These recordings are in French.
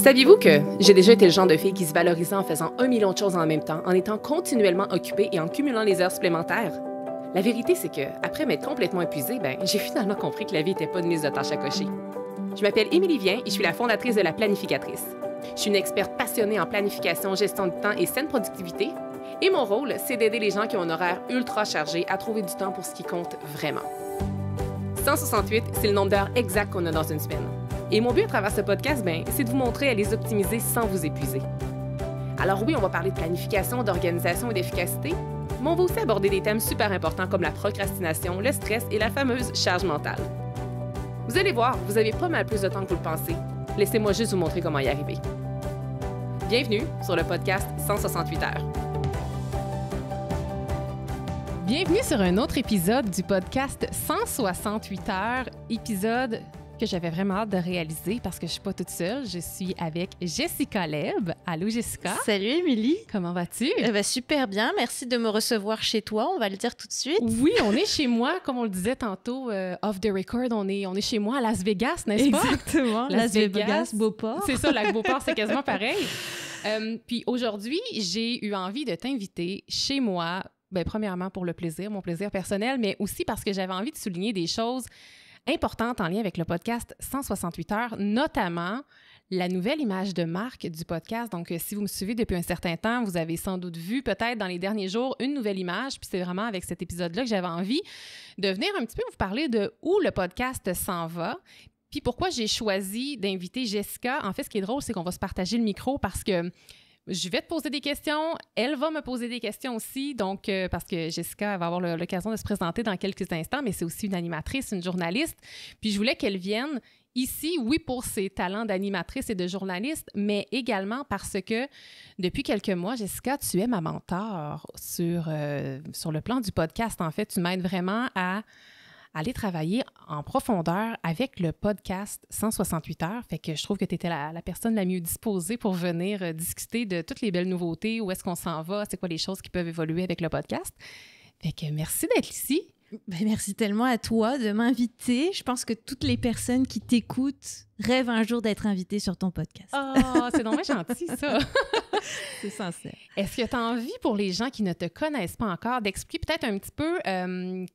Saviez-vous que j'ai déjà été le genre de fille qui se valorisait en faisant 1 million de choses en même temps, en étant continuellement occupée et en cumulant les heures supplémentaires? La vérité, c'est que, après m'être complètement épuisée, j'ai finalement compris que la vie n'était pas une liste de tâches à cocher. Je m'appelle Émilie Vien et je suis la fondatrice de La Planificatrice. Je suis une experte passionnée en planification, gestion du temps et saine productivité. Et mon rôle, c'est d'aider les gens qui ont un horaire ultra chargé à trouver du temps pour ce qui compte vraiment. 168, c'est le nombre d'heures exact qu'on a dans une semaine. Et mon but à travers ce podcast, c'est de vous montrer à les optimiser sans vous épuiser. Alors oui, on va parler de planification, d'organisation et d'efficacité, mais on va aussi aborder des thèmes super importants comme la procrastination, le stress et la fameuse charge mentale. Vous allez voir, vous avez pas mal plus de temps que vous le pensez. Laissez-moi juste vous montrer comment y arriver. Bienvenue sur le podcast 168 heures. Bienvenue sur un autre épisode du podcast 168 heures, épisode que j'avais vraiment hâte de réaliser parce que je suis pas toute seule. Je suis avec Jessica Leb. Allô, Jessica. Salut, Émilie. Comment vas-tu? Super bien. Merci de me recevoir chez toi. On va le dire tout de suite. Oui, on est chez moi. Comme on le disait tantôt, off the record, on est chez moi à Las Vegas, n'est-ce pas? Exactement. Las Vegas, Beauport. C'est ça, Lac Beauport, c'est quasiment pareil. Puis aujourd'hui, j'ai eu envie de t'inviter chez moi, premièrement pour le plaisir, mon plaisir personnel, mais aussi parce que j'avais envie de souligner des choses importante en lien avec le podcast 168 heures, notamment la nouvelle image de marque du podcast. Donc, si vous me suivez depuis un certain temps, vous avez sans doute vu peut-être dans les derniers jours une nouvelle image. Puis c'est vraiment avec cet épisode-là que j'avais envie de venir un petit peu vous parler de où le podcast s'en va. Puis pourquoi j'ai choisi d'inviter Jessica. En fait, ce qui est drôle, c'est qu'on va se partager le micro parce que je vais te poser des questions, elle va me poser des questions aussi, donc parce que Jessica va avoir l'occasion de se présenter dans quelques instants, mais c'est aussi une animatrice, une journaliste. Puis je voulais qu'elle vienne ici, oui, pour ses talents d'animatrice et de journaliste, mais également parce que depuis quelques mois, Jessica, tu es ma mentor sur le plan du podcast. En fait, tu m'aides vraiment à aller travailler en profondeur avec le podcast 168 heures. Fait que je trouve que tu étais la personne la mieux disposée pour venir discuter de toutes les belles nouveautés, où est-ce qu'on s'en va, c'est quoi les choses qui peuvent évoluer avec le podcast. Fait que merci d'être ici. Merci tellement à toi de m'inviter. Je pense que toutes les personnes qui t'écoutent rêvent un jour d'être invitées sur ton podcast. Oh, c'est donc gentil, ça! C'est sincère. Est-ce que tu as envie, pour les gens qui ne te connaissent pas encore, d'expliquer peut-être un petit peu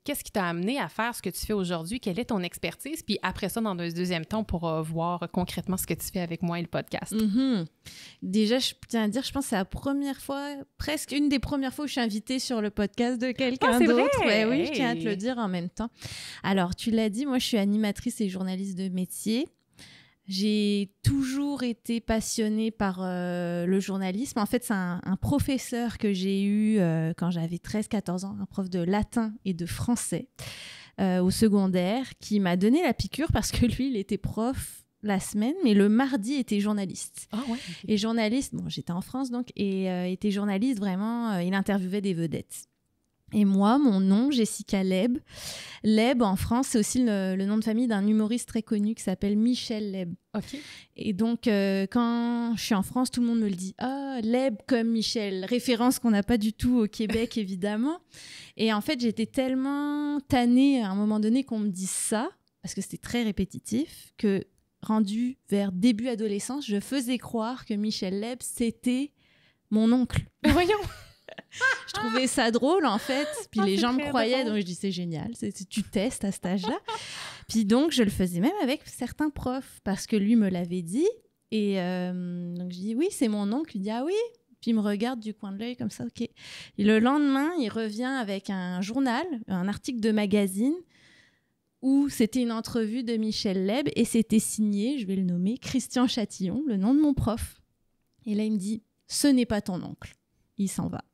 qu'est-ce qui t'a amené à faire ce que tu fais aujourd'hui? Quelle est ton expertise? Puis après ça, dans un deuxième temps, on pourra voir concrètement ce que tu fais avec moi et le podcast. Mm-hmm. Déjà, je tiens à dire, je pense que c'est la première fois, presque une des premières fois où je suis invitée sur le podcast de quelqu'un d'autre. Vrai? Oui, je tiens à te le dire en même temps. Alors, tu l'as dit, moi, je suis animatrice et journaliste de métier. J'ai toujours été passionnée par le journalisme. En fait, c'est un professeur que j'ai eu quand j'avais 13-14 ans, un prof de latin et de français au secondaire, qui m'a donné la piqûre parce que lui, il était prof la semaine, mais le mardi était journaliste. Ah ouais. Et journaliste, bon, j'étais en France donc, et était journaliste vraiment, il interviewait des vedettes. Et moi, mon nom, Jessica Leb. Leb, en France, c'est aussi le nom de famille d'un humoriste très connu qui s'appelle Michel Leb. OK. Et donc, quand je suis en France, tout le monde me le dit. Ah, Leb comme Michel. Référence qu'on n'a pas du tout au Québec, évidemment. Et en fait, j'étais tellement tannée à un moment donné qu'on me dise ça, parce que c'était très répétitif, que rendu vers début adolescence, je faisais croire que Michel Leb, c'était mon oncle. Voyons! Je trouvais ça drôle, en fait. Puis les gens me croyaient, drôle. donc je dis c'est génial, tu testes à cet âge-là. Puis donc, je le faisais même avec certains profs, parce que lui me l'avait dit. Et donc, je dis oui, c'est mon oncle. Il dit ah oui. Puis il me regarde du coin de l'œil comme ça, ok. Et le lendemain, il revient avec un journal, un article de magazine, où c'était une entrevue de Michel Leb, et c'était signé, je vais le nommer, Christian Châtillon, le nom de mon prof. Et là, il me dit, ce n'est pas ton oncle. Il s'en va.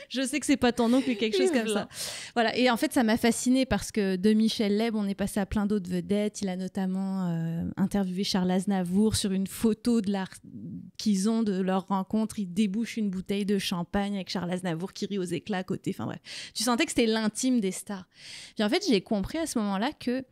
Je sais que c'est pas ton oncle ou quelque chose comme ça. Voilà. Et en fait, ça m'a fascinée parce que de Michel Leb, on est passé à plein d'autres vedettes. Il a notamment interviewé Charles Aznavour sur une photo qu'ils ont de leur rencontre. Il débouche une bouteille de champagne avec Charles Aznavour qui rit aux éclats à côté. Enfin bref, tu sentais que c'était l'intime des stars. Puis en fait, j'ai compris à ce moment-là que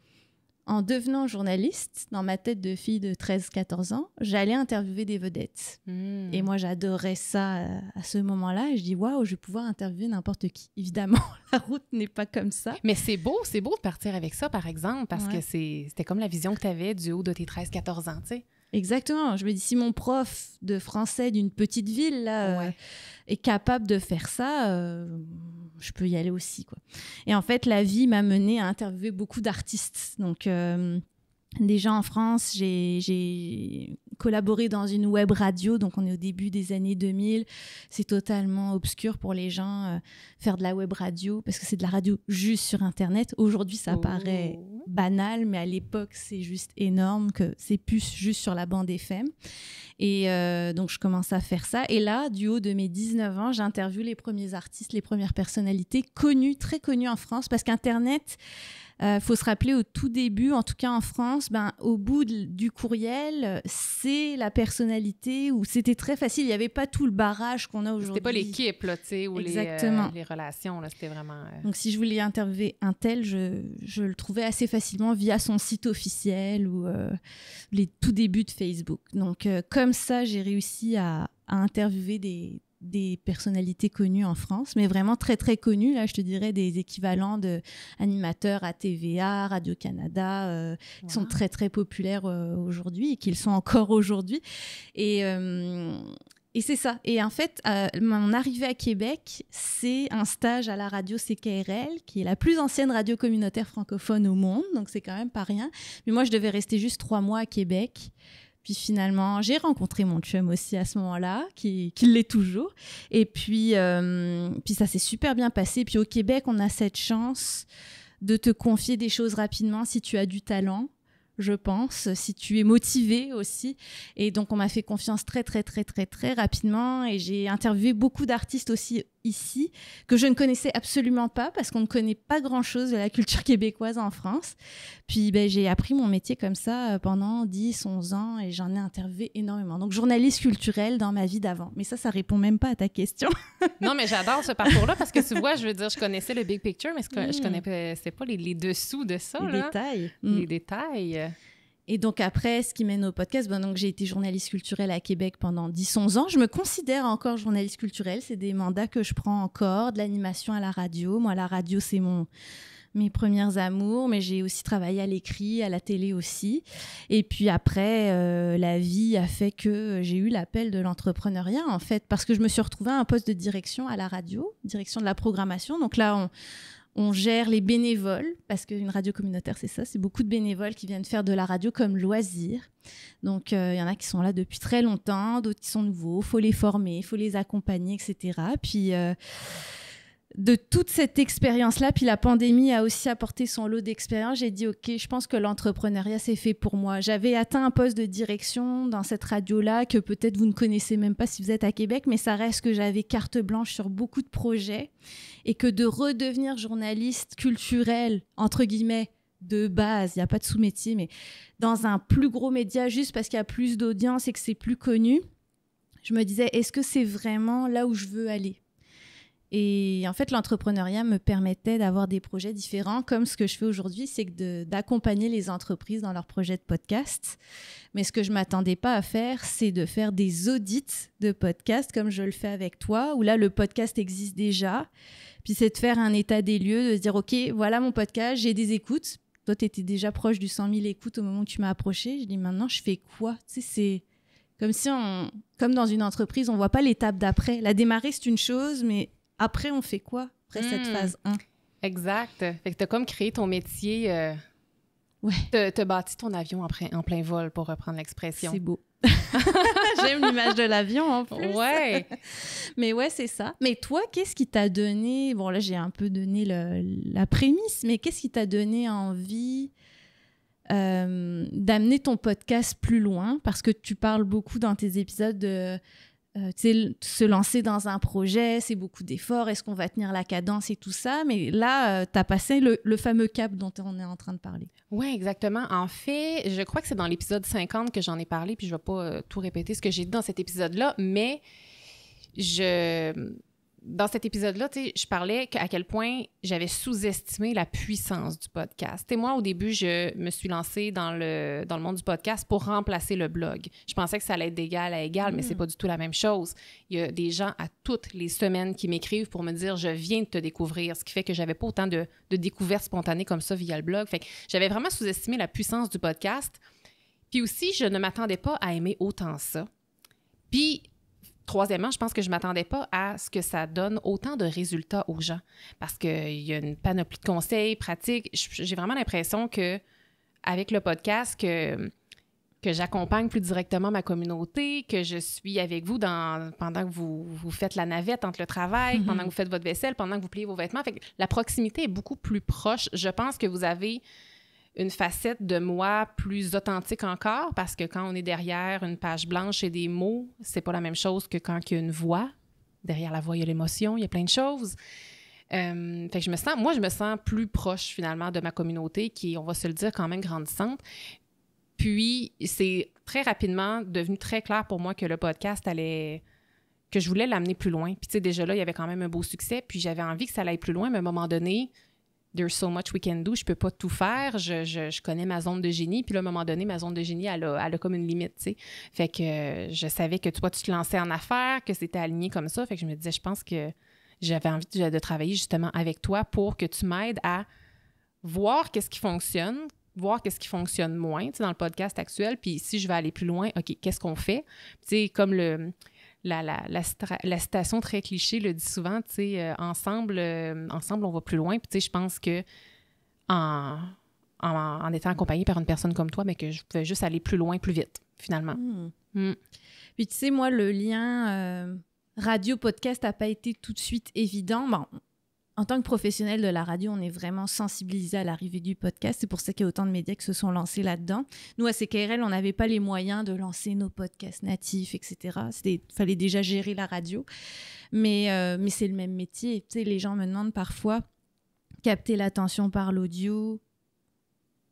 en devenant journaliste, dans ma tête de fille de 13-14 ans, j'allais interviewer des vedettes. Et moi, j'adorais ça à ce moment-là. Et je dis, waouh, je vais pouvoir interviewer n'importe qui. Évidemment, la route n'est pas comme ça. Mais c'est beau de partir avec ça, par exemple, parce que c'était comme la vision que tu avais du haut de tes 13-14 ans, tu sais. Exactement. Je me dis, si mon prof de français d'une petite ville là, est capable de faire ça, je peux y aller aussi, quoi. Et en fait, la vie m'a menée à interviewer beaucoup d'artistes. Donc, déjà en France, j'ai collaboré dans une web radio, donc on est au début des années 2000. C'est totalement obscur pour les gens faire de la web radio, parce que c'est de la radio juste sur Internet. Aujourd'hui, ça paraît banal, mais à l'époque, c'est juste énorme que c'est plus juste sur la bande FM. Et donc, je commence à faire ça. Et là, du haut de mes 19 ans, j'interviewe les premiers artistes, les premières personnalités connues, très connues en France, parce qu'Internet... faut se rappeler au tout début, en tout cas en France, au bout du courriel, c'est la personnalité où c'était très facile. Il n'y avait pas tout le barrage qu'on a aujourd'hui. C'était pas l'équipe, là, tu sais, ou les relations, là, c'était vraiment... Donc, si je voulais interviewer un tel, je le trouvais assez facilement via son site officiel ou les tout débuts de Facebook. Donc, comme ça, j'ai réussi à interviewer des personnalités connues en France, mais vraiment très, très connues. Là, je te dirais des équivalents d'animateurs à TVA, Radio-Canada, qui sont très, très populaires aujourd'hui et qui le sont encore aujourd'hui. Et c'est ça. Et en fait, mon arrivée à Québec, c'est un stage à la radio CKRL, qui est la plus ancienne radio communautaire francophone au monde, donc c'est quand même pas rien. Mais moi, je devais rester juste 3 mois à Québec. Puis finalement, j'ai rencontré mon chum aussi à ce moment-là, qui l'est toujours. Et puis ça s'est super bien passé. Puis au Québec, on a cette chance de te confier des choses rapidement si tu as du talent, je pense, si tu es motivé aussi. Et donc, on m'a fait confiance très, très, très, très, très rapidement. Et j'ai interviewé beaucoup d'artistes aussi ici, que je ne connaissais absolument pas, parce qu'on ne connaît pas grand-chose de la culture québécoise en France. Puis, j'ai appris mon métier comme ça pendant 10, 11 ans, et j'en ai interviewé énormément. Donc, journaliste culturel dans ma vie d'avant. Mais ça répond même pas à ta question. Non, mais j'adore ce parcours-là, parce que tu vois, je veux dire, je connaissais le big picture, mais je connaissais pas les dessous de ça. Les détails. Les détails. Et donc après, ce qui mène au podcast, donc j'ai été journaliste culturelle à Québec pendant 10-11 ans. Je me considère encore journaliste culturelle. C'est des mandats que je prends encore, de l'animation à la radio. Moi, la radio, c'est mes premières amours, mais j'ai aussi travaillé à l'écrit, à la télé aussi. Et puis après, la vie a fait que j'ai eu l'appel de l'entrepreneuriat, en fait, parce que je me suis retrouvée à un poste de direction à la radio, direction de la programmation. Donc là, on gère les bénévoles, parce qu'une radio communautaire, c'est ça, c'est beaucoup de bénévoles qui viennent faire de la radio comme loisir. Donc, il y en a qui sont là depuis très longtemps, d'autres qui sont nouveaux, il faut les former, il faut les accompagner, etc. Puis, de toute cette expérience-là, puis la pandémie a aussi apporté son lot d'expérience, j'ai dit, OK, je pense que l'entrepreneuriat, c'est fait pour moi. J'avais atteint un poste de direction dans cette radio-là, que peut-être vous ne connaissez même pas si vous êtes à Québec, mais ça reste que j'avais carte blanche sur beaucoup de projets, et que de redevenir journaliste culturel, entre guillemets, de base, il n'y a pas de sous-métier, mais dans un plus gros média, juste parce qu'il y a plus d'audience et que c'est plus connu, je me disais, est-ce que c'est vraiment là où je veux aller ? Et en fait, l'entrepreneuriat me permettait d'avoir des projets différents, comme ce que je fais aujourd'hui, c'est d'accompagner les entreprises dans leurs projets de podcast. Mais ce que je ne m'attendais pas à faire, c'est de faire des audits de podcast, comme je le fais avec toi, où là, le podcast existe déjà. Puis c'est de faire un état des lieux, de se dire, OK, voilà mon podcast, j'ai des écoutes. Toi, tu étais déjà proche du 100 000 écoutes au moment où tu m'as approché. Je dis, maintenant, je fais quoi ? Tu sais, c'est comme si comme dans une entreprise, on ne voit pas l'étape d'après. La démarrer, c'est une chose, mais après, on fait quoi après cette phase 1? Exact. Fait que tu as comme créé ton métier. Ouais. Tu as bâti ton avion en plein vol, pour reprendre l'expression. C'est beau. J'aime l'image de l'avion en plus. Ouais. Mais ouais, c'est ça. Mais toi, qu'est-ce qui t'a donné... Bon, là, j'ai un peu donné la prémisse, mais qu'est-ce qui t'a donné envie d'amener ton podcast plus loin? Parce que tu parles beaucoup dans tes épisodes de... se lancer dans un projet, c'est beaucoup d'efforts, est-ce qu'on va tenir la cadence et tout ça, mais là, tu as passé le fameux cap dont on est en train de parler. Oui, exactement. En fait, je crois que c'est dans l'épisode 50 que j'en ai parlé, puis je ne vais pas tout répéter ce que j'ai dit dans cet épisode-là, mais dans cet épisode-là, je parlais à quel point j'avais sous-estimé la puissance du podcast. Et moi, au début, je me suis lancée dans le monde du podcast pour remplacer le blog. Je pensais que ça allait être d'égal à égal, mais c'est pas du tout la même chose. Il y a des gens à toutes les semaines qui m'écrivent pour me dire « je viens de te découvrir », ce qui fait que j'avais pas autant de découvertes spontanées comme ça via le blog. Fait que j'avais vraiment sous-estimé la puissance du podcast. Puis aussi, je ne m'attendais pas à aimer autant ça. Puis, troisièmement, je pense que je ne m'attendais pas à ce que ça donne autant de résultats aux gens. Parce qu'il y a une panoplie de conseils, pratiques. J'ai vraiment l'impression qu'avec le podcast, que j'accompagne plus directement ma communauté, que je suis avec vous pendant que vous faites la navette entre le travail, pendant que vous faites votre vaisselle, pendant que vous pliez vos vêtements. Fait que la proximité est beaucoup plus proche. Je pense que vous avez une facette de moi plus authentique encore, parce que quand on est derrière une page blanche et des mots, c'est pas la même chose que quand il y a une voix. Derrière la voix, il y a l'émotion, il y a plein de choses. Fait que je me sens plus proche finalement de ma communauté qui est, on va se le dire, quand même grandissante. Puis, c'est très rapidement devenu très clair pour moi que le podcast que je voulais l'amener plus loin. Puis, tu sais, déjà là, il y avait quand même un beau succès. Puis, j'avais envie que ça aille plus loin, mais à un moment donné, there's so much we can do. Je peux pas tout faire. Je connais ma zone de génie. Puis là, à un moment donné, ma zone de génie, elle a comme une limite, tu sais. Fait que je savais que toi, tu te lançais en affaires, que c'était aligné comme ça. Fait que je me disais, je pense que j'avais envie de travailler justement avec toi pour que tu m'aides à voir qu'est-ce qui fonctionne, voir qu'est-ce qui fonctionne moins, tu sais, dans le podcast actuel. Puis si je vais aller plus loin, OK, qu'est-ce qu'on fait? Tu sais, comme la citation très cliché le dit souvent, tu sais, ensemble, on va plus loin. Puis tu sais, je pense que en étant accompagnée par une personne comme toi, mais que je pouvais juste aller plus loin, plus vite, finalement. Puis tu sais, moi, le lien radio-podcast n'a pas été tout de suite évident. Bon, en tant que professionnel de la radio, on est vraiment sensibilisé à l'arrivée du podcast. C'est pour ça qu'il y a autant de médias qui se sont lancés là-dedans. Nous, à CKRL, on n'avait pas les moyens de lancer nos podcasts natifs, etc. Il fallait déjà gérer la radio. Mais c'est le même métier. Tu sais, les gens me demandent parfois capter l'attention par l'audio,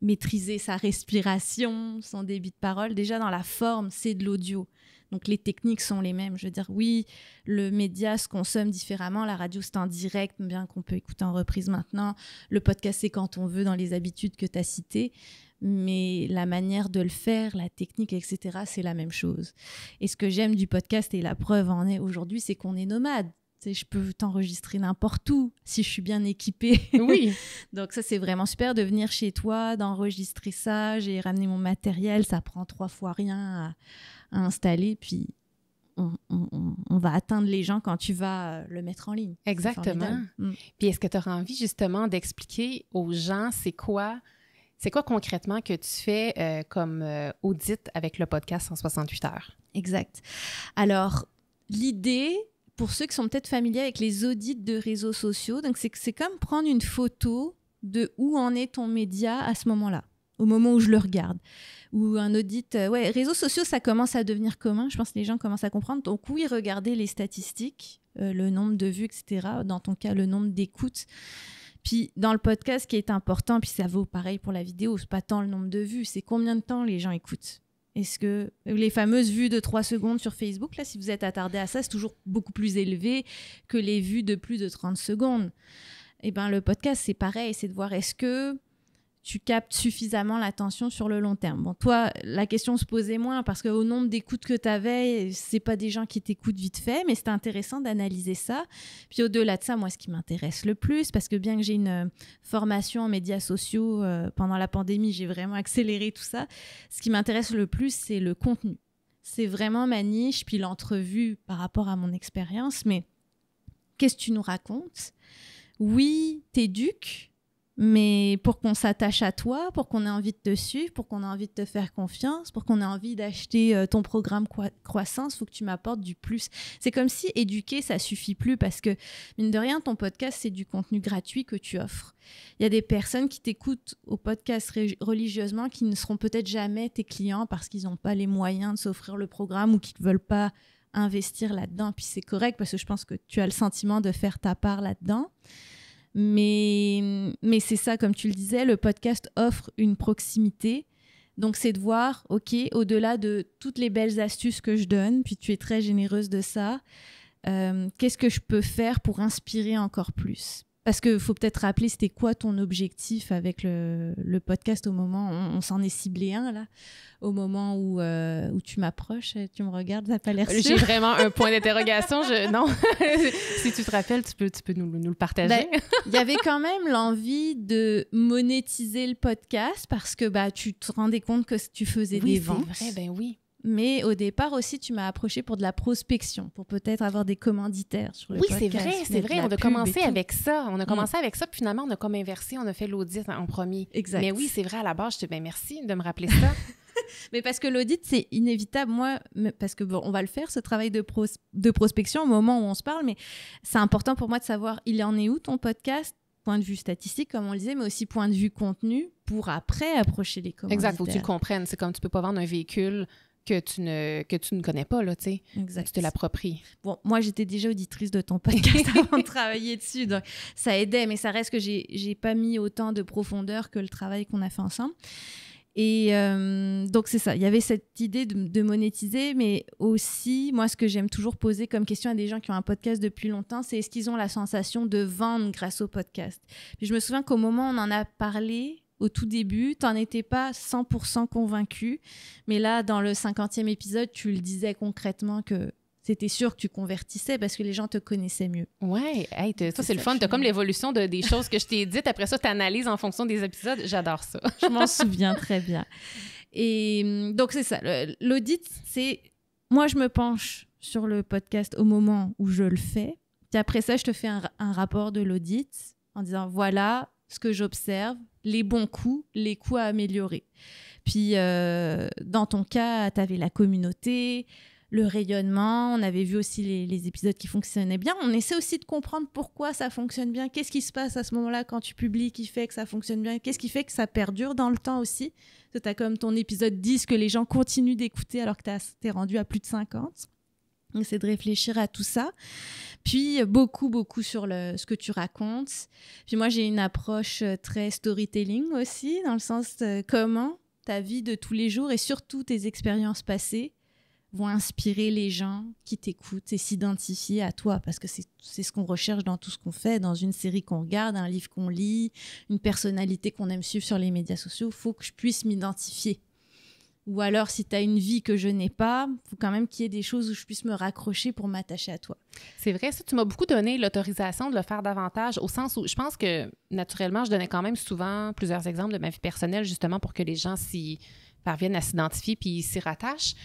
maîtriser sa respiration, son débit de parole. Déjà, dans la forme, c'est de l'audio. Donc, les techniques sont les mêmes. Je veux dire, oui, le média se consomme différemment. La radio, c'est en direct, bien qu'on peut écouter en reprise maintenant. Le podcast, c'est quand on veut, dans les habitudes que tu as citées. Mais la manière de le faire, la technique, etc., c'est la même chose. Et ce que j'aime du podcast, et la preuve en est aujourd'hui, c'est qu'on est nomade. Tu sais, je peux t'enregistrer n'importe où si je suis bien équipée. Oui. Donc ça, c'est vraiment super de venir chez toi, d'enregistrer ça. J'ai ramené mon matériel, ça prend 3 fois rien à installer, puis on va atteindre les gens quand tu vas le mettre en ligne. Exactement. Puis est-ce que tu auras envie justement d'expliquer aux gens c'est quoi concrètement que tu fais comme audit avec le podcast en 68 heures? Exact. Alors, l'idée, pour ceux qui sont peut-être familiers avec les audits de réseaux sociaux, donc c'est comme prendre une photo de où en est ton média à ce moment-là, au moment où je le regarde. Ou un audit... réseaux sociaux, ça commence à devenir commun. Je pense que les gens commencent à comprendre. Donc oui, regardez les statistiques, le nombre de vues, etc. Dans ton cas, le nombre d'écoutes. Puis dans le podcast, ce qui est important, puis ça vaut pareil pour la vidéo, c'est pas tant le nombre de vues, c'est combien de temps les gens écoutent. Est-ce que les fameuses vues de 3 secondes sur Facebook, là, si vous êtes attardé à ça, c'est toujours beaucoup plus élevé que les vues de plus de 30 secondes. Eh bien, le podcast, c'est pareil, c'est de voir est-ce que tu captes suffisamment l'attention sur le long terme. Bon, toi, la question se posait moins parce qu'au nombre d'écoutes que tu avais, c'est pas des gens qui t'écoutent vite fait, mais c'était intéressant d'analyser ça. Puis au-delà de ça, moi, ce qui m'intéresse le plus, parce que bien que j'ai une formation en médias sociaux, pendant la pandémie, j'ai vraiment accéléré tout ça. Ce qui m'intéresse le plus, c'est le contenu. C'est vraiment ma niche, puis l'entrevue par rapport à mon expérience. Mais qu'est-ce que tu nous racontes? Oui, t'éduques, mais pour qu'on s'attache à toi, pour qu'on ait envie de te suivre, pour qu'on ait envie de te faire confiance, pour qu'on ait envie d'acheter ton programme croissance, il faut que tu m'apportes du plus. C'est comme si éduquer, ça suffit plus parce que, mine de rien, ton podcast, c'est du contenu gratuit que tu offres. Il y a des personnes qui t'écoutent au podcast religieusement qui ne seront peut-être jamais tes clients parce qu'ils n'ont pas les moyens de s'offrir le programme ou qu'ils ne veulent pas investir là-dedans. Puis c'est correct parce que je pense que tu as le sentiment de faire ta part là-dedans. Mais c'est ça, comme tu le disais, le podcast offre une proximité. Donc, c'est de voir, OK, au-delà de toutes les belles astuces que je donne, puis tu es très généreuse de ça, qu'est-ce que je peux faire pour inspirer encore plus? parce qu'il faut peut-être rappeler c'était quoi ton objectif avec le podcast au moment, on s'en est ciblé un là, au moment où tu m'approches, tu me regardes, t'as pas l'air sûr. J'ai vraiment un point d'interrogation, non. Si tu te rappelles, tu peux nous le partager. Il y avait quand même l'envie de monétiser le podcast parce que tu te rendais compte que tu faisais des ventes. Oui, c'est vrai, oui. Mais au départ aussi, tu m'as approché pour de la prospection, pour peut-être avoir des commanditaires sur le podcast. Oui, c'est vrai. On a commencé avec ça. Puis finalement, on a comme inversé, on a fait l'audit en premier. Exact. Mais oui, c'est vrai, à la base, je te dis, merci de me rappeler ça. Mais parce que l'audit, c'est inévitable. Moi, parce que on va le faire, ce travail de prospection au moment où on se parle, mais c'est important pour moi de savoir, il en est où ton podcast ? Point de vue statistique, comme on le disait, mais aussi point de vue contenu, pour après approcher les commanditaires. Exact, faut que tu le comprennes. C'est comme tu peux pas vendre un véhicule que tu ne connais pas, là, tu sais. Exact. Tu te l'appropries. Bon, moi, j'étais déjà auditrice de ton podcast avant de travailler dessus, donc ça aidait, mais ça reste que j'ai pas mis autant de profondeur que le travail qu'on a fait ensemble. Et donc, c'est ça. Il y avait cette idée de monétiser, mais aussi, moi, ce que j'aime toujours poser comme question à des gens qui ont un podcast depuis longtemps, c'est est-ce qu'ils ont la sensation de vendre grâce au podcast? Puis je me souviens qu'au moment où on en a parlé, au tout début, tu n'en étais pas 100% convaincu. Mais là, dans le 50e épisode, tu le disais concrètement que c'était sûr que tu convertissais parce que les gens te connaissaient mieux. Ouais, hey, ça, c'est le fun. Tu as comme l'évolution des choses que je t'ai dites. Après ça, tu analyses en fonction des épisodes. J'adore ça. Je m'en souviens très bien. Et donc, c'est ça. L'audit, c'est... Moi, je me penche sur le podcast au moment où je le fais. Puis après ça, je te fais un rapport de l'audit en disant, voilà ce que j'observe, les bons coups, les coups à améliorer. Puis, dans ton cas, tu avais la communauté, le rayonnement, on avait vu aussi les épisodes qui fonctionnaient bien. On essaie aussi de comprendre pourquoi ça fonctionne bien. Qu'est-ce qui se passe à ce moment-là quand tu publies qui fait que ça fonctionne bien? Qu'est-ce qui fait que ça perdure dans le temps aussi? Tu as comme ton épisode 10 que les gens continuent d'écouter alors que t'es rendu à plus de 50. On essaie de réfléchir à tout ça. Puis, beaucoup sur ce que tu racontes. Puis moi, j'ai une approche très storytelling aussi, dans le sens de comment ta vie de tous les jours et surtout tes expériences passées vont inspirer les gens qui t'écoutent et s'identifier à toi, parce que c'est ce qu'on recherche dans tout ce qu'on fait, dans une série qu'on regarde, un livre qu'on lit, une personnalité qu'on aime suivre sur les médias sociaux. Il faut que je puisse m'identifier. Ou alors, si tu as une vie que je n'ai pas, il faut quand même qu'il y ait des choses où je puisse me raccrocher pour m'attacher à toi. C'est vrai, ça, tu m'as beaucoup donné l'autorisation de le faire davantage, au sens où je pense que, naturellement, je donnais quand même souvent plusieurs exemples de ma vie personnelle, justement pour que les gens parviennent à s'identifier puis s'y rattachent.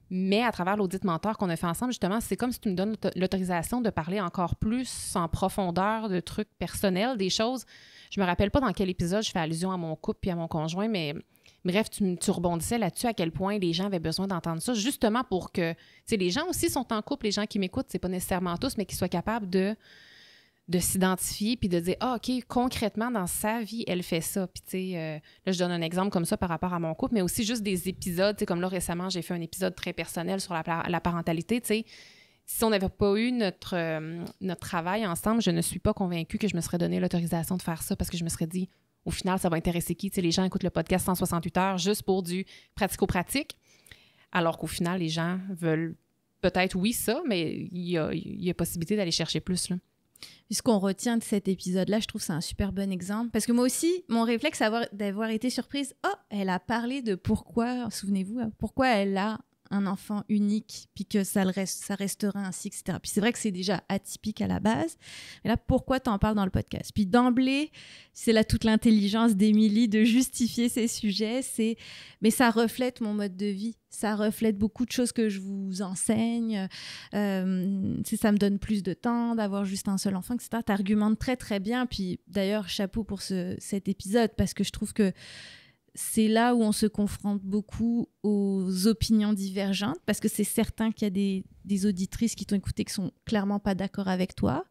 Mais à travers l'audit mentor qu'on a fait ensemble, justement, c'est comme si tu me donnes l'autorisation de parler encore plus en profondeur de trucs personnels, des choses. Je me rappelle pas dans quel épisode je fais allusion à mon couple puis à mon conjoint, mais bref, tu rebondissais là-dessus à quel point les gens avaient besoin d'entendre ça, justement pour que, tu sais, les gens aussi sont en couple, les gens qui m'écoutent, c'est pas nécessairement tous, mais qu'ils soient capables de s'identifier puis de dire « Ah, OK, concrètement, dans sa vie, elle fait ça. » Puis, tu sais, là, je donne un exemple comme ça par rapport à mon couple, mais aussi juste des épisodes. Tu sais, comme là, récemment, j'ai fait un épisode très personnel sur la parentalité. Tu sais, si on n'avait pas eu notre travail ensemble, je ne suis pas convaincue que je me serais donné l'autorisation de faire ça parce que je me serais dit, au final, ça va intéresser qui? Tu sais, les gens écoutent le podcast 168 heures juste pour du pratico-pratique, alors qu'au final, les gens veulent peut-être, oui, ça, mais il y a possibilité d'aller chercher plus, là. Puis ce qu'on retient de cet épisode-là, je trouve que c'est un super bon exemple. Parce que moi aussi, mon réflexe d'avoir été surprise, oh, elle a parlé de pourquoi, souvenez-vous, pourquoi elle a un enfant unique, puis que ça restera ainsi, etc. Puis c'est vrai que c'est déjà atypique à la base. Mais là, pourquoi tu en parles dans le podcast? Puis d'emblée, c'est là toute l'intelligence d'Émilie de justifier ces sujets. Mais ça reflète mon mode de vie. Ça reflète beaucoup de choses que je vous enseigne. Ça me donne plus de temps d'avoir juste un seul enfant, etc. Tu argumentes très, très bien. Puis d'ailleurs, chapeau pour cet épisode, parce que je trouve que c'est là où on se confronte beaucoup aux opinions divergentes, parce que c'est certain qu'il y a des auditrices qui t'ont écouté qui sont clairement pas d'accord avec toi,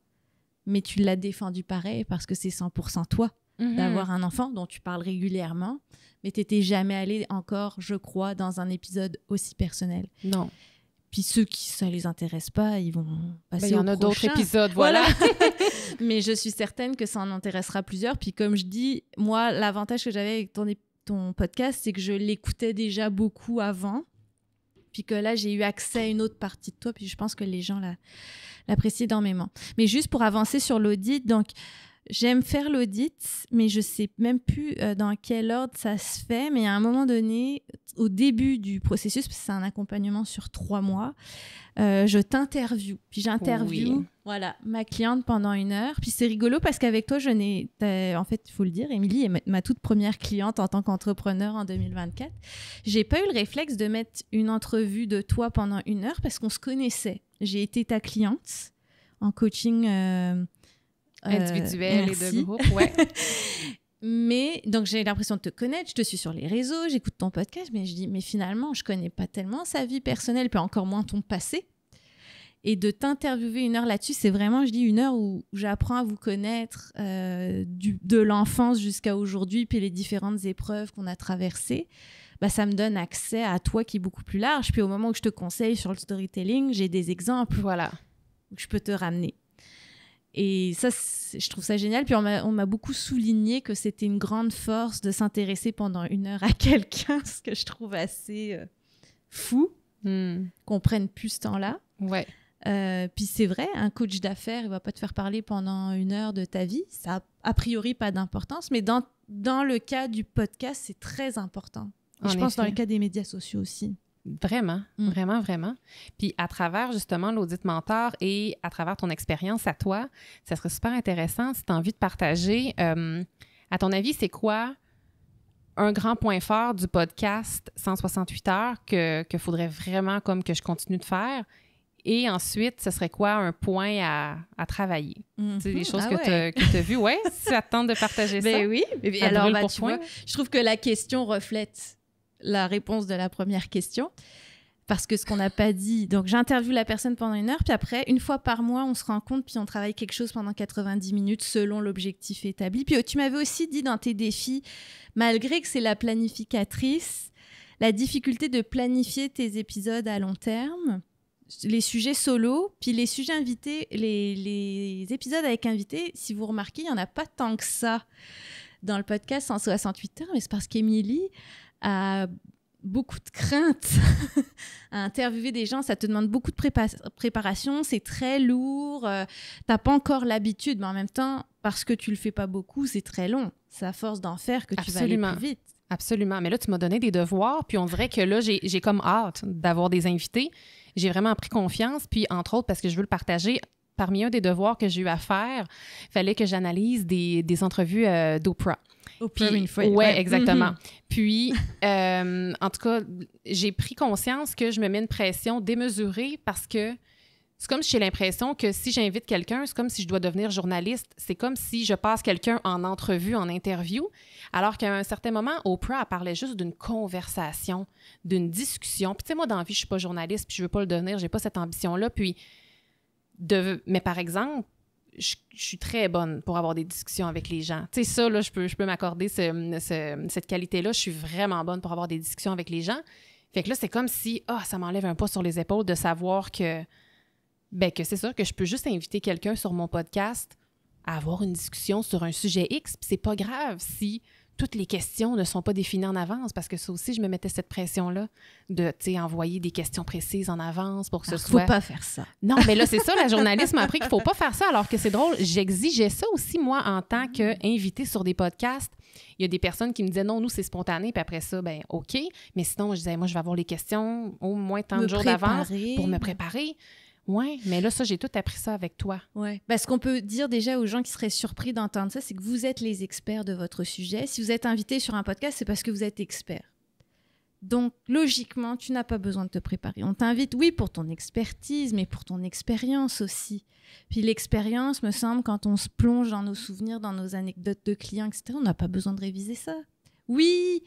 mais tu l'as défendu pareil parce que c'est 100% toi d'avoir un enfant dont tu parles régulièrement, mais t'étais jamais allé encore, je crois, dans un épisode aussi personnel. Non. Puis ceux qui ça les intéresse pas, ils vont passer au prochain. Il y en a d'autres épisodes, voilà. Mais je suis certaine que ça en intéressera plusieurs. Puis comme je dis, moi, l'avantage que j'avais avec ton podcast, c'est que je l'écoutais déjà beaucoup avant, puis que là, j'ai eu accès à une autre partie de toi, puis je pense que les gens l'apprécient énormément. Mais juste pour avancer sur l'audit, donc, J'aime faire l'audit, mais je sais même plus dans quel ordre ça se fait. Mais à un moment donné, au début du processus, parce que c'est un accompagnement sur 3 mois, je t'interviewe. Puis j'interviewe ma cliente pendant 1 heure. Puis c'est rigolo parce qu'avec toi, en fait, il faut le dire, Émilie est ma toute première cliente en tant qu'entrepreneur en 2024. J'ai pas eu le réflexe de mettre une entrevue de toi pendant 1 heure parce qu'on se connaissait. J'ai été ta cliente en coaching individuel et de groupe, ouais. Mais donc j'ai l'impression de te connaître, je te suis sur les réseaux, j'écoute ton podcast, mais je dis mais finalement je connais pas tellement sa vie personnelle, puis encore moins ton passé. Et de t'interviewer 1 heure là-dessus, c'est vraiment, je dis, 1 heure où j'apprends à vous connaître de l'enfance jusqu'à aujourd'hui, puis les différentes épreuves qu'on a traversées. Bah, ça me donne accès à toi qui est beaucoup plus large. Puis au moment où je te conseille sur le storytelling, j'ai des exemples, voilà, que je peux te ramener. Et ça, je trouve ça génial. Puis on m'a beaucoup souligné que c'était une grande force de s'intéresser pendant 1 heure à quelqu'un, ce que je trouve assez fou, qu'on prenne plus ce temps-là. Ouais. Puis c'est vrai, un coach d'affaires, il va pas te faire parler pendant 1 heure de ta vie. Ça a a priori pas d'importance, mais dans le cas du podcast, c'est très important. Et je pense dans le cas des médias sociaux aussi. Vraiment, vraiment, vraiment. Puis à travers justement l'audit mentor et à travers ton expérience à toi, ça serait super intéressant si tu as envie de partager. À ton avis, c'est quoi un grand point fort du podcast 168 heures que faudrait vraiment comme que je continue de faire? Et ensuite, ce serait quoi un point à travailler? Tu sais, des choses que tu as vues. Oui, si ça te tente de partager ça. Ben oui. Alors, tu vois, je trouve que la question reflète la réponse de la première question. Parce que ce qu'on n'a pas dit... Donc, j'interviewe la personne pendant 1 heure, puis après, 1 fois par mois, on se rencontre, puis on travaille quelque chose pendant 90 minutes selon l'objectif établi. Puis tu m'avais aussi dit dans tes défis, malgré que c'est la planificatrice, la difficulté de planifier tes épisodes à long terme, les sujets solo, puis les sujets invités, les épisodes avec invités, si vous remarquez, il n'y en a pas tant que ça dans le podcast 168 heures, mais c'est parce qu'Émilie a beaucoup de crainte à interviewer des gens. Ça te demande beaucoup de préparation, c'est très lourd, t'as pas encore l'habitude, mais en même temps, parce que tu le fais pas beaucoup, c'est très long. C'est à force d'en faire que tu vas aller plus vite. Absolument. Mais là, tu m'as donné des devoirs, puis on dirait que là, j'ai comme hâte d'avoir des invités. J'ai vraiment pris confiance, puis entre autres, parce que je veux le partager, parmi un des devoirs que j'ai eu à faire, il fallait que j'analyse des entrevues d'Oprah. Oprah Winfrey. Oui, exactement. Puis, en tout cas, j'ai pris conscience que je me mets une pression démesurée parce que c'est comme si j'ai l'impression que si j'invite quelqu'un, c'est comme si je dois devenir journaliste. C'est comme si je passe quelqu'un en entrevue, en interview, alors qu'à un certain moment, Oprah, elle parlait juste d'une conversation, d'une discussion. Puis tu sais, moi, dans la vie, je suis pas journaliste, puis je veux pas le devenir, j'ai pas cette ambition-là. Puis, mais par exemple, je suis très bonne pour avoir des discussions avec les gens. Tu sais, ça, là, je peux m'accorder cette qualité-là. Je suis vraiment bonne pour avoir des discussions avec les gens. Fait que là, c'est comme si, ça m'enlève un poids sur les épaules de savoir que c'est ça, que je peux juste inviter quelqu'un sur mon podcast à avoir une discussion sur un sujet X. Puis c'est pas grave si toutes les questions ne sont pas définies en avance, parce que ça aussi, je me mettais cette pression-là de, tu sais, envoyer des questions précises en avance pour que ce soit... Faut pas faire ça. Non, mais là, c'est ça, la journaliste m'a appris qu'il faut pas faire ça, alors que c'est drôle. J'exigeais ça aussi, moi, en tant qu'invitée sur des podcasts. Il y a des personnes qui me disaient, non, nous, c'est spontané, puis après ça, ben OK. Mais sinon, je disais, moi, je vais avoir les questions au moins tant de jours d'avance pour me préparer. Oui, mais là, ça, j'ai tout appris ça avec toi. Oui. Ce qu'on peut dire déjà aux gens qui seraient surpris d'entendre ça, c'est que vous êtes les experts de votre sujet. Si vous êtes invité sur un podcast, c'est parce que vous êtes expert. Donc, logiquement, tu n'as pas besoin de te préparer. On t'invite, oui, pour ton expertise, mais pour ton expérience aussi. Puis l'expérience, me semble, quand on se plonge dans nos souvenirs, dans nos anecdotes de clients, etc., on n'a pas besoin de réviser ça. Oui.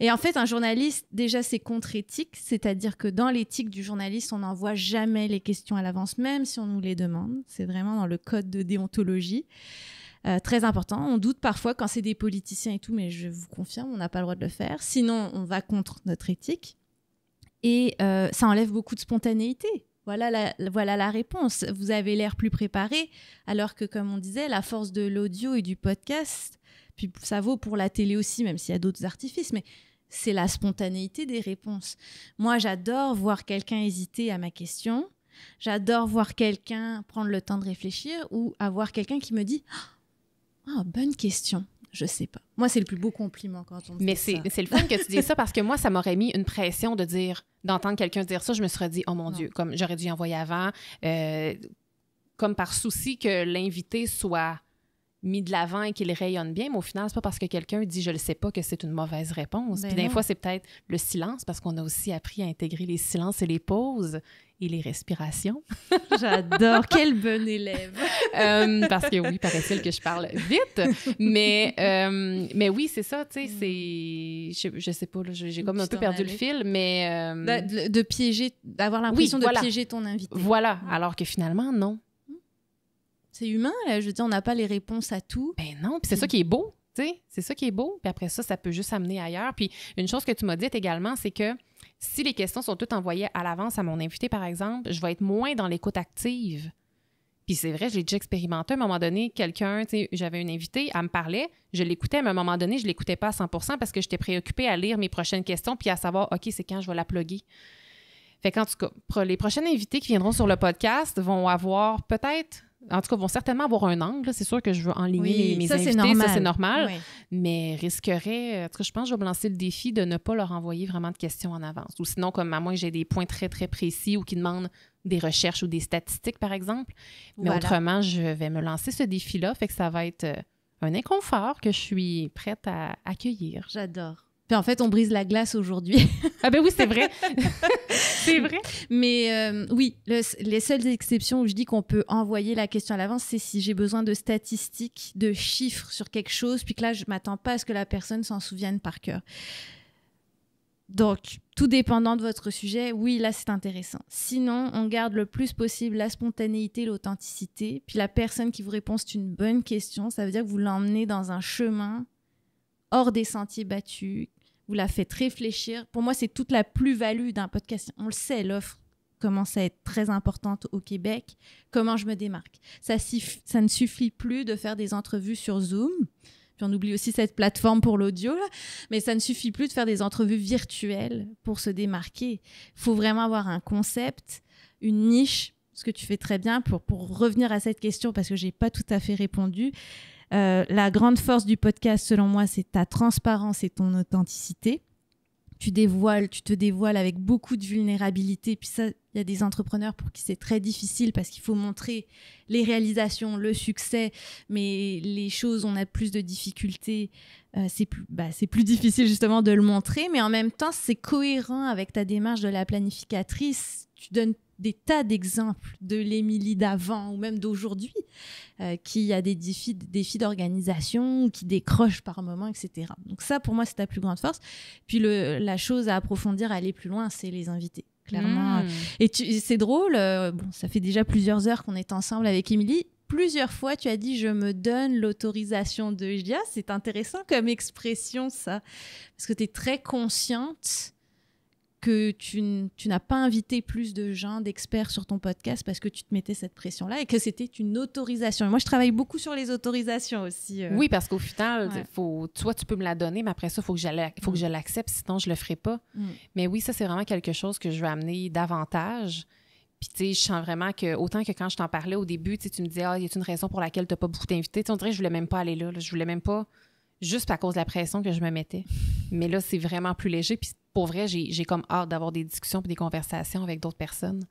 Et en fait, un journaliste, déjà, c'est contre-éthique, c'est-à-dire que dans l'éthique du journaliste, on n'envoie jamais les questions à l'avance, même si on nous les demande. C'est vraiment dans le code de déontologie. Très important. On doute parfois quand c'est des politiciens et tout, mais je vous confirme, on n'a pas le droit de le faire. Sinon, on va contre notre éthique. Et ça enlève beaucoup de spontanéité. Voilà la réponse. Vous avez l'air plus préparé, alors que, comme on disait, la force de l'audio et du podcast, puis ça vaut pour la télé aussi, même s'il y a d'autres artifices, mais c'est la spontanéité des réponses. Moi, j'adore voir quelqu'un hésiter à ma question. J'adore voir quelqu'un prendre le temps de réfléchir ou avoir quelqu'un qui me dit Ah, bonne question. Je sais pas. Moi, c'est le plus beau compliment quand on me Mais dit ça. c'est le fun que tu dises ça parce que moi, ça m'aurait mis une pression d'entendre quelqu'un dire ça. Je me serais dit, oh mon Dieu, comme j'aurais dû y envoyer avant, comme par souci que l'invité soit mis de l'avant et qu'il rayonne bien, mais au final, c'est pas parce que quelqu'un dit je le sais pas que c'est une mauvaise réponse. Puis des fois, c'est peut-être le silence parce qu'on a aussi appris à intégrer les silences et les pauses et les respirations. J'adore, quel bon élève. Parce que oui, paraît-il que je parle vite, mais oui, c'est ça, tu sais, je sais pas, là, j'ai comme un peu perdu le fil, mais... De piéger, d'avoir l'impression de piéger ton invité. Voilà, alors que finalement, non. C'est humain, là. Je veux dire, on n'a pas les réponses à tout. Ben non, puis c'est ça qui est beau, tu sais. C'est ça qui est beau. Puis après ça, ça peut juste amener ailleurs. Puis une chose que tu m'as dite également, c'est que si les questions sont toutes envoyées à l'avance à mon invité, par exemple, je vais être moins dans l'écoute active. Puis c'est vrai, je l'ai déjà expérimenté. À un moment donné, quelqu'un, tu sais, j'avais une invitée, elle me parlait, je l'écoutais, mais à un moment donné, je l'écoutais pas à 100% parce que j'étais préoccupée à lire mes prochaines questions puis à savoir, OK, c'est quand je vais la plugger. Fait qu'en tout cas, les prochains invités qui viendront sur le podcast vont avoir peut-être... En tout cas, vont certainement avoir un angle. C'est sûr que je veux enligner mes invités. Ça, c'est normal. Oui. Mais risquerait... En tout cas, je pense que je vais me lancer le défi de ne pas leur envoyer vraiment de questions en avance. Ou sinon, comme à moins que j'ai des points très, très précis ou qui demandent des recherches ou des statistiques, par exemple. Mais autrement, je vais me lancer ce défi-là. Fait que ça va être un inconfort que je suis prête à accueillir. J'adore. Puis en fait, on brise la glace aujourd'hui. Ah ben oui, c'est vrai. C'est vrai. Mais oui, les seules exceptions où je dis qu'on peut envoyer la question à l'avance, c'est si j'ai besoin de statistiques, de chiffres sur quelque chose, puis que là, je ne m'attends pas à ce que la personne s'en souvienne par cœur. Donc, tout dépendant de votre sujet, oui, là, c'est intéressant. Sinon, on garde le plus possible la spontanéité, l'authenticité. Puis la personne qui vous répond, c'est une bonne question. Ça veut dire que vous l'emmenez dans un chemin hors des sentiers battus. Vous la faites réfléchir. Pour moi, c'est toute la plus-value d'un podcast. On le sait, l'offre commence à être très importante au Québec. Comment je me démarque? Ça ne suffit plus de faire des entrevues sur Zoom. Puis on oublie aussi cette plateforme pour l'audio, là. Mais ça ne suffit plus de faire des entrevues virtuelles pour se démarquer. Il faut vraiment avoir un concept, une niche, ce que tu fais très bien pour revenir à cette question parce que je n'ai pas tout à fait répondu. La grande force du podcast, selon moi, c'est ta transparence et ton authenticité. Tu te dévoiles avec beaucoup de vulnérabilité. Puis ça, il y a des entrepreneurs pour qui c'est très difficile parce qu'il faut montrer les réalisations, le succès, mais les choses, on a plus de difficultés. C'est plus difficile justement de le montrer, mais en même temps, c'est cohérent avec ta démarche de la planificatrice. Tu donnes des tas d'exemples de l'Émilie d'avant ou même d'aujourd'hui qui a des défis d'organisation, qui décroche par moment, etc. Donc ça, pour moi, c'est ta plus grande force. Puis la chose à approfondir, à aller plus loin, c'est les invités. Clairement. Et c'est drôle, ça fait déjà plusieurs heures qu'on est ensemble avec Émilie. Plusieurs fois, tu as dit « je me donne l'autorisation de ». Je dis « ah, c'est intéressant comme expression, ça ». Parce que tu es très consciente que tu n'as pas invité plus de gens, d'experts sur ton podcast parce que tu te mettais cette pression-là et que c'était une autorisation. Et moi, je travaille beaucoup sur les autorisations aussi. Oui, parce qu'au final, toi, tu peux me la donner, mais après ça, il faut que je l'accepte, sinon je ne le ferai pas. Mais oui, ça, c'est vraiment quelque chose que je veux amener davantage. Puis, tu sais, je sens vraiment que, autant que quand je t'en parlais au début, tu me disais, y a-t-il une raison pour laquelle tu n'as pas beaucoup d'invités? On dirait que je ne voulais même pas aller là. Je voulais même pas, juste à cause de la pression que je me mettais. Mais là, c'est vraiment plus léger. Puis, pour vrai, j'ai comme hâte d'avoir des discussions et des conversations avec d'autres personnes.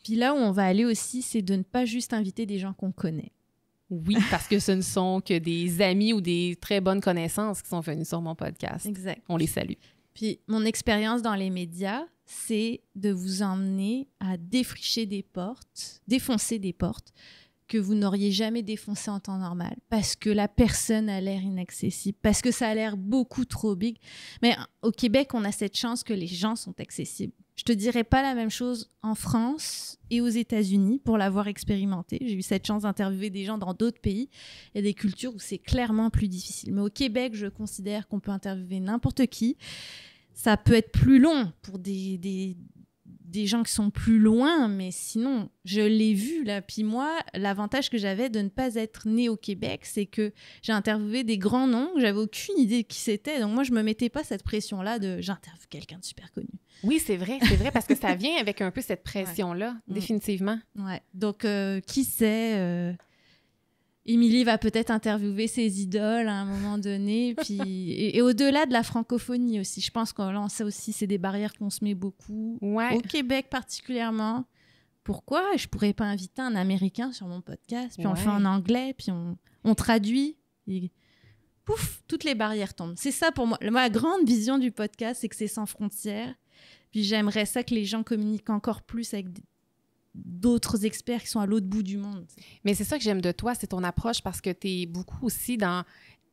Puis là où on va aller aussi, c'est de ne pas juste inviter des gens qu'on connaît. Oui, parce que ce ne sont que des amis ou des très bonnes connaissances qui sont venus sur mon podcast. Exact. On les salue. Puis mon expérience dans les médias, c'est de vous emmener à défoncer des portes que vous n'auriez jamais défoncées en temps normal parce que la personne a l'air inaccessible, parce que ça a l'air beaucoup trop big. Mais au Québec, on a cette chance que les gens sont accessibles. Je te dirais pas la même chose en France et aux États-Unis pour l'avoir expérimenté. J'ai eu cette chance d'interviewer des gens dans d'autres pays. Il y a des cultures où c'est clairement plus difficile. Mais au Québec, je considère qu'on peut interviewer n'importe qui. Ça peut être plus long pour des gens qui sont plus loin, mais sinon, je l'ai vu là. Puis moi, l'avantage que j'avais de ne pas être née au Québec, c'est que j'ai interviewé des grands noms, j'avais aucune idée de qui c'était. Donc moi, je me mettais pas cette pression-là de j'interviewe quelqu'un de super connu. Oui, c'est vrai, parce que ça vient avec un peu cette pression-là, définitivement. Ouais. Donc, qui sait Émilie va peut-être interviewer ses idoles à un moment donné. Puis, et au-delà de la francophonie aussi, je pense que là, ça aussi, c'est des barrières qu'on se met beaucoup. Ouais. Au Québec particulièrement. Pourquoi je pourrais pas inviter un Américain sur mon podcast? Puis on le fait en anglais, puis on traduit. Et pouf, toutes les barrières tombent. C'est ça pour moi. Ma grande vision du podcast, c'est que c'est sans frontières. Puis j'aimerais ça que les gens communiquent encore plus avec d'autres experts qui sont à l'autre bout du monde. Mais c'est ça que j'aime de toi, c'est ton approche parce que tu es beaucoup aussi dans,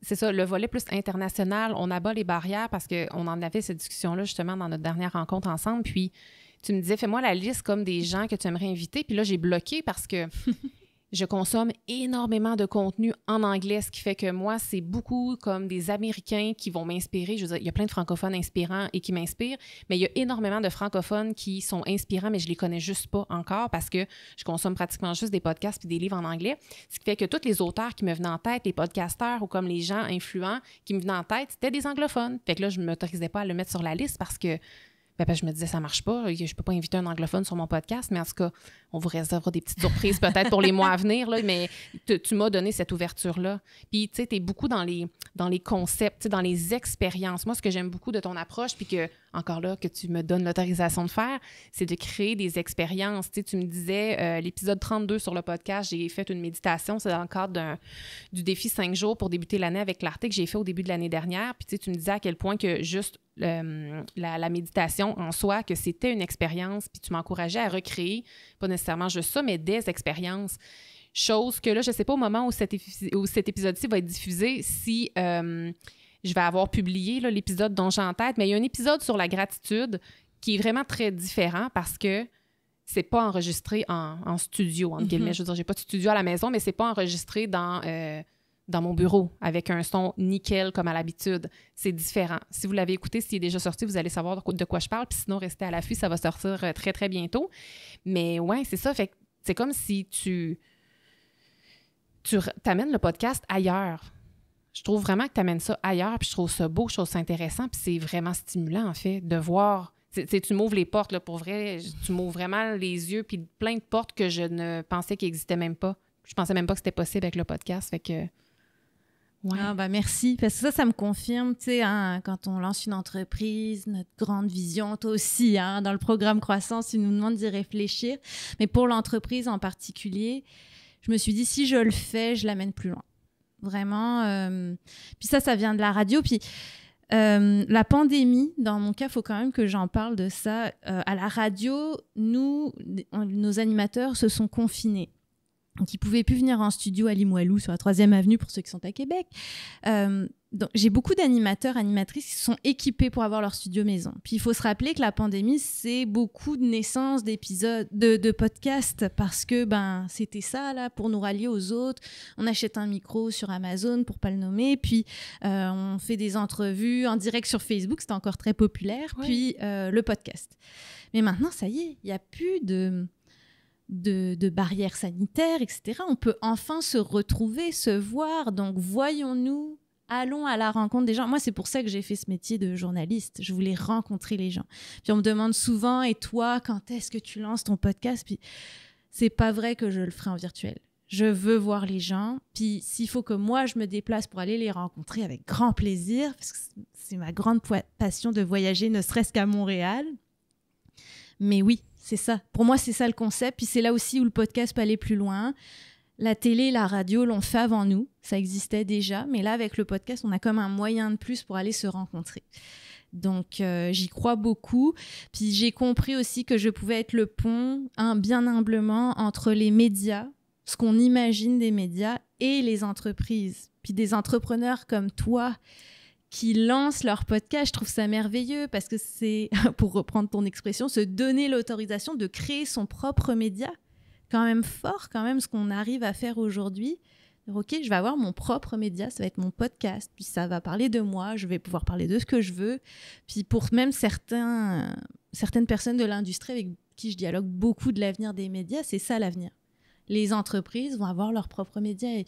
c'est ça, le volet plus international. On abat les barrières parce qu'on en avait cette discussion-là justement dans notre dernière rencontre ensemble. Puis tu me disais, fais-moi la liste comme des gens que tu aimerais inviter. Puis là, j'ai bloqué parce que je consomme énormément de contenu en anglais, ce qui fait que moi, c'est beaucoup comme des Américains qui vont m'inspirer. Je veux dire, il y a plein de francophones inspirants et qui m'inspirent, mais il y a énormément de francophones qui sont inspirants, mais je les connais juste pas encore parce que je consomme pratiquement juste des podcasts puis des livres en anglais. Ce qui fait que tous les auteurs qui me venaient en tête, les podcasteurs ou comme les gens influents qui me venaient en tête, c'était des anglophones. Fait que là, je ne m'autorisais pas à le mettre sur la liste parce que je me disais, ça marche pas, je peux pas inviter un anglophone sur mon podcast, mais en tout cas, on vous réservera des petites surprises peut-être pour les mois à venir, là, mais tu m'as donné cette ouverture-là. Puis, tu sais, tu es beaucoup dans les concepts, dans les expériences. Moi, ce que j'aime beaucoup de ton approche, puis que, encore là, que tu me donnes l'autorisation de faire, c'est de créer des expériences. Tu sais, tu me disais, l'épisode 32 sur le podcast, j'ai fait une méditation, c'est dans le cadre du défi 5 jours pour débuter l'année avec clarté que j'ai fait au début de l'année dernière. Puis, tu sais, tu me disais à quel point que juste la méditation en soi, que c'était une expérience, puis tu m'encourageais à recréer, pas nécessairement juste ça, mais des expériences. Chose que là, je ne sais pas au moment où cet épisode-ci va être diffusé, si je vais avoir publié là, l'épisode dont j'ai en tête, mais il y a un épisode sur la gratitude qui est vraiment très différent parce que c'est pas enregistré en studio, entre guillemets. Je veux dire, j'ai pas de studio à la maison, mais c'est pas enregistré dans mon bureau avec un son nickel comme à l'habitude. C'est différent. Si vous l'avez écouté, s'il est déjà sorti, vous allez savoir de quoi je parle. Puis sinon, restez à l'affût, ça va sortir très, très bientôt. Mais ouais, c'est ça. Fait que c'est comme si tu t'amènes le podcast ailleurs. Je trouve vraiment que tu amènes ça ailleurs, puis je trouve ça beau, je trouve ça intéressant, puis c'est vraiment stimulant, en fait, de voir... Tu m'ouvres les portes, là, pour vrai. Tu m'ouvres vraiment les yeux, puis plein de portes que je ne pensais qu'ils n'existaient même pas. Je pensais même pas que c'était possible avec le podcast, fait que... Ouais. Ah bah merci, parce que ça me confirme, tu sais, hein, quand on lance une entreprise, notre grande vision, toi aussi, hein, dans le programme Croissance, tu nous demandes d'y réfléchir. Mais pour l'entreprise en particulier, je me suis dit, si je le fais, je l'amène plus loin. Vraiment. Puis ça vient de la radio. Puis la pandémie, dans mon cas, il faut quand même que j'en parle de ça. À la radio, nos animateurs se sont confinés. Donc, ils ne pouvaient plus venir en studio à Limoilou, sur la 3e avenue, pour ceux qui sont à Québec. Donc, j'ai beaucoup d'animateurs, animatrices qui sont équipés pour avoir leur studio maison. Puis, il faut se rappeler que la pandémie, c'est beaucoup de naissances d'épisodes, de podcasts, parce que c'était ça, là, pour nous rallier aux autres. On achète un micro sur Amazon, pour ne pas le nommer, puis on fait des entrevues en direct sur Facebook, c'était encore très populaire, ouais. Puis le podcast. Mais maintenant, ça y est, il n'y a plus de barrières sanitaires, etc. On peut enfin se retrouver, se voir. Donc, voyons-nous, allons à la rencontre des gens. Moi, c'est pour ça que j'ai fait ce métier de journaliste. Je voulais rencontrer les gens. Puis, on me demande souvent, et toi, quand est-ce que tu lances ton podcast? Puis, c'est pas vrai que je le ferai en virtuel. Je veux voir les gens. Puis, s'il faut que moi, je me déplace pour aller les rencontrer avec grand plaisir, parce que c'est ma grande passion de voyager, ne serait-ce qu'à Montréal. Mais oui, c'est ça. Pour moi, c'est ça le concept. Puis c'est là aussi où le podcast peut aller plus loin. La télé et la radio l'ont fait avant nous. Ça existait déjà. Mais là, avec le podcast, on a comme un moyen de plus pour aller se rencontrer. Donc, j'y crois beaucoup. Puis j'ai compris aussi que je pouvais être le pont, bien humblement, entre les médias, ce qu'on imagine des médias, et les entreprises. Puis des entrepreneurs comme toi qui lancent leur podcast, je trouve ça merveilleux parce que c'est, pour reprendre ton expression, se donner l'autorisation de créer son propre média. Quand même fort, quand même, ce qu'on arrive à faire aujourd'hui. OK, je vais avoir mon propre média, ça va être mon podcast, puis ça va parler de moi, je vais pouvoir parler de ce que je veux. Puis pour même certaines personnes de l'industrie avec qui je dialogue beaucoup de l'avenir des médias, c'est ça l'avenir. Les entreprises vont avoir leur propre média et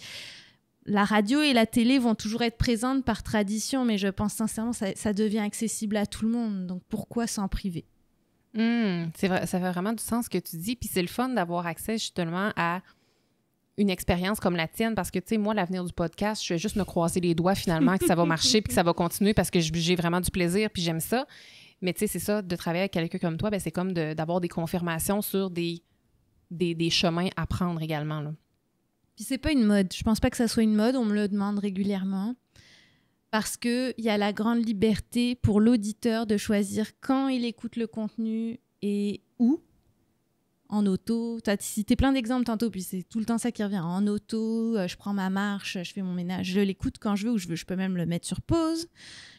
la radio et la télé vont toujours être présentes par tradition, mais je pense sincèrement que ça devient accessible à tout le monde. Donc, pourquoi s'en priver? C'est vrai, ça fait vraiment du sens ce que tu dis. Puis c'est le fun d'avoir accès justement à une expérience comme la tienne, parce que, tu sais, moi, l'avenir du podcast, je vais juste me croiser les doigts, finalement, que ça va marcher puis que ça va continuer parce que j'ai vraiment du plaisir puis j'aime ça. Mais, tu sais, c'est ça, de travailler avec quelqu'un comme toi, ben, c'est comme d'avoir des confirmations sur des chemins à prendre également, là. Puis c'est pas une mode. Je pense pas que ça soit une mode. On me le demande régulièrement. Parce qu'il y a la grande liberté pour l'auditeur de choisir quand il écoute le contenu et où. En auto. Tu as cité plein d'exemples tantôt, puis c'est tout le temps ça qui revient. En auto, je prends ma marche, je fais mon ménage, je l'écoute quand je veux, ou je veux. Je peux même le mettre sur pause.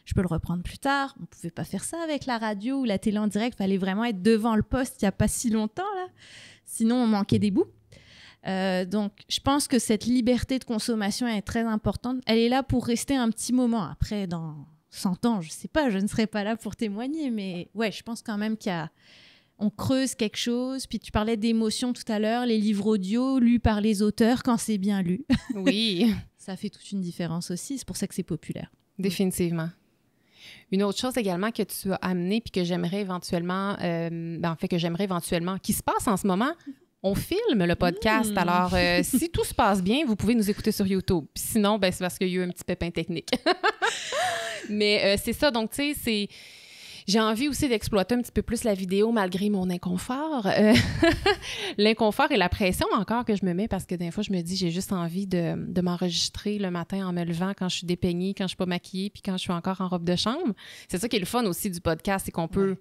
Je peux le reprendre plus tard. On ne pouvait pas faire ça avec la radio ou la télé en direct. Il fallait vraiment être devant le poste il n'y a pas si longtemps, là. Sinon, on manquait des bouts. Donc, je pense que cette liberté de consommation est très importante. Elle est là pour rester un petit moment. Après, dans 100 ans, je ne sais pas, je ne serai pas là pour témoigner. Mais ouais, je pense quand même on creuse quelque chose. Puis tu parlais d'émotions tout à l'heure, les livres audio lus par les auteurs quand c'est bien lu. Oui. Ça fait toute une différence aussi. C'est pour ça que c'est populaire. Définitivement. Une autre chose également que tu as amenée puis que j'aimerais éventuellement, qui se passe en ce moment, on filme le podcast. Alors, si tout se passe bien, vous pouvez nous écouter sur YouTube. Puis sinon, ben, c'est parce qu'il y a eu un petit pépin technique. Mais c'est ça. Donc, tu sais, j'ai envie aussi d'exploiter un petit peu plus la vidéo malgré mon inconfort. L'inconfort et la pression encore que je me mets parce que des fois, je me dis, j'ai juste envie de m'enregistrer le matin en me levant quand je suis dépeignée, quand je suis pas maquillée puis quand je suis encore en robe de chambre. C'est ça qui est le fun aussi du podcast, c'est qu'on peut... Ouais.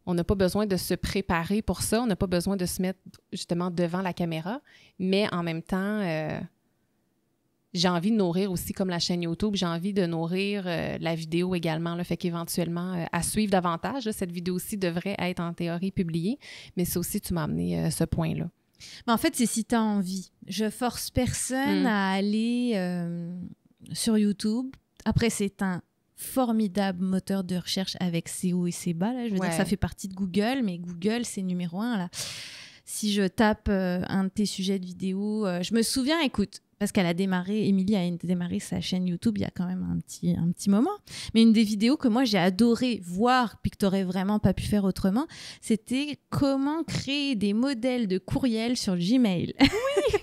On n'a pas besoin de se préparer pour ça. On n'a pas besoin de se mettre justement devant la caméra. Mais en même temps... j'ai envie de nourrir aussi, comme la chaîne YouTube, j'ai envie de nourrir la vidéo également. Là, fait qu'éventuellement, à suivre davantage, là, cette vidéo-ci devrait être en théorie publiée. Mais ça aussi, tu m'as amené ce point-là. Mais en fait, c'est si tu as envie. Je force personne à aller sur YouTube. Après, c'est un formidable moteur de recherche avec ses hauts et ses bas. Là. Je veux dire, ça fait partie de Google, mais Google, c'est numéro 1. Là. Si je tape un de tes sujets de vidéo, je me souviens, écoute, parce qu'elle a démarré, Émilie a démarré sa chaîne YouTube il y a quand même un petit moment. Mais une des vidéos que moi j'ai adoré voir, puis que tu n'aurais vraiment pas pu faire autrement, c'était comment créer des modèles de courriel sur Gmail. Oui.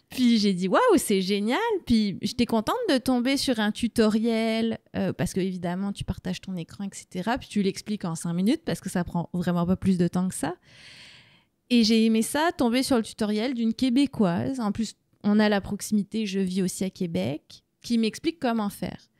Puis j'ai dit, waouh, c'est génial. Puis j'étais contente de tomber sur un tutoriel, parce que évidemment tu partages ton écran, etc. Puis tu l'expliques en 5 minutes, parce que ça prend vraiment pas plus de temps que ça. Et j'ai aimé ça, tomber sur le tutoriel d'une Québécoise. En plus, on a la proximité, je vis aussi à Québec, qui m'explique comment faire.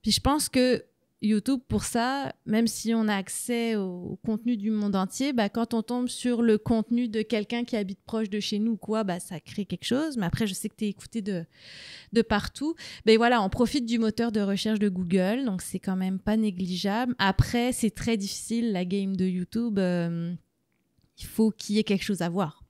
Puis je pense que YouTube, pour ça, même si on a accès au contenu du monde entier, bah, quand on tombe sur le contenu de quelqu'un qui habite proche de chez nous ou quoi, bah, ça crée quelque chose. Mais après, je sais que tu es écouté de partout. Mais voilà, on profite du moteur de recherche de Google, donc c'est quand même pas négligeable. Après, c'est très difficile, la game de YouTube. Il faut qu'il y ait quelque chose à voir.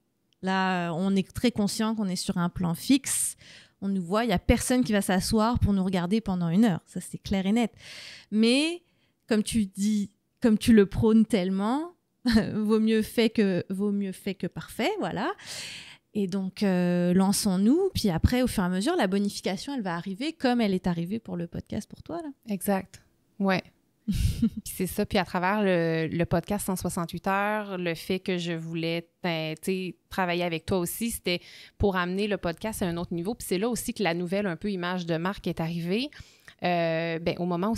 Là, on est très conscient qu'on est sur un plan fixe. On nous voit, il n'y a personne qui va s'asseoir pour nous regarder pendant 1 heure. Ça, c'est clair et net. Mais, comme tu dis, comme tu le prônes tellement, vaut mieux fait que parfait, voilà. Et donc, lançons-nous. Puis après, au fur et à mesure, la bonification, elle va arriver comme elle est arrivée pour le podcast pour toi, là. Exact. Ouais. Puis c'est ça. Puis à travers le podcast 168 heures, le fait que je voulais travailler avec toi aussi, c'était pour amener le podcast à un autre niveau. Puis c'est là aussi que la nouvelle un peu image de marque est arrivée. Au moment où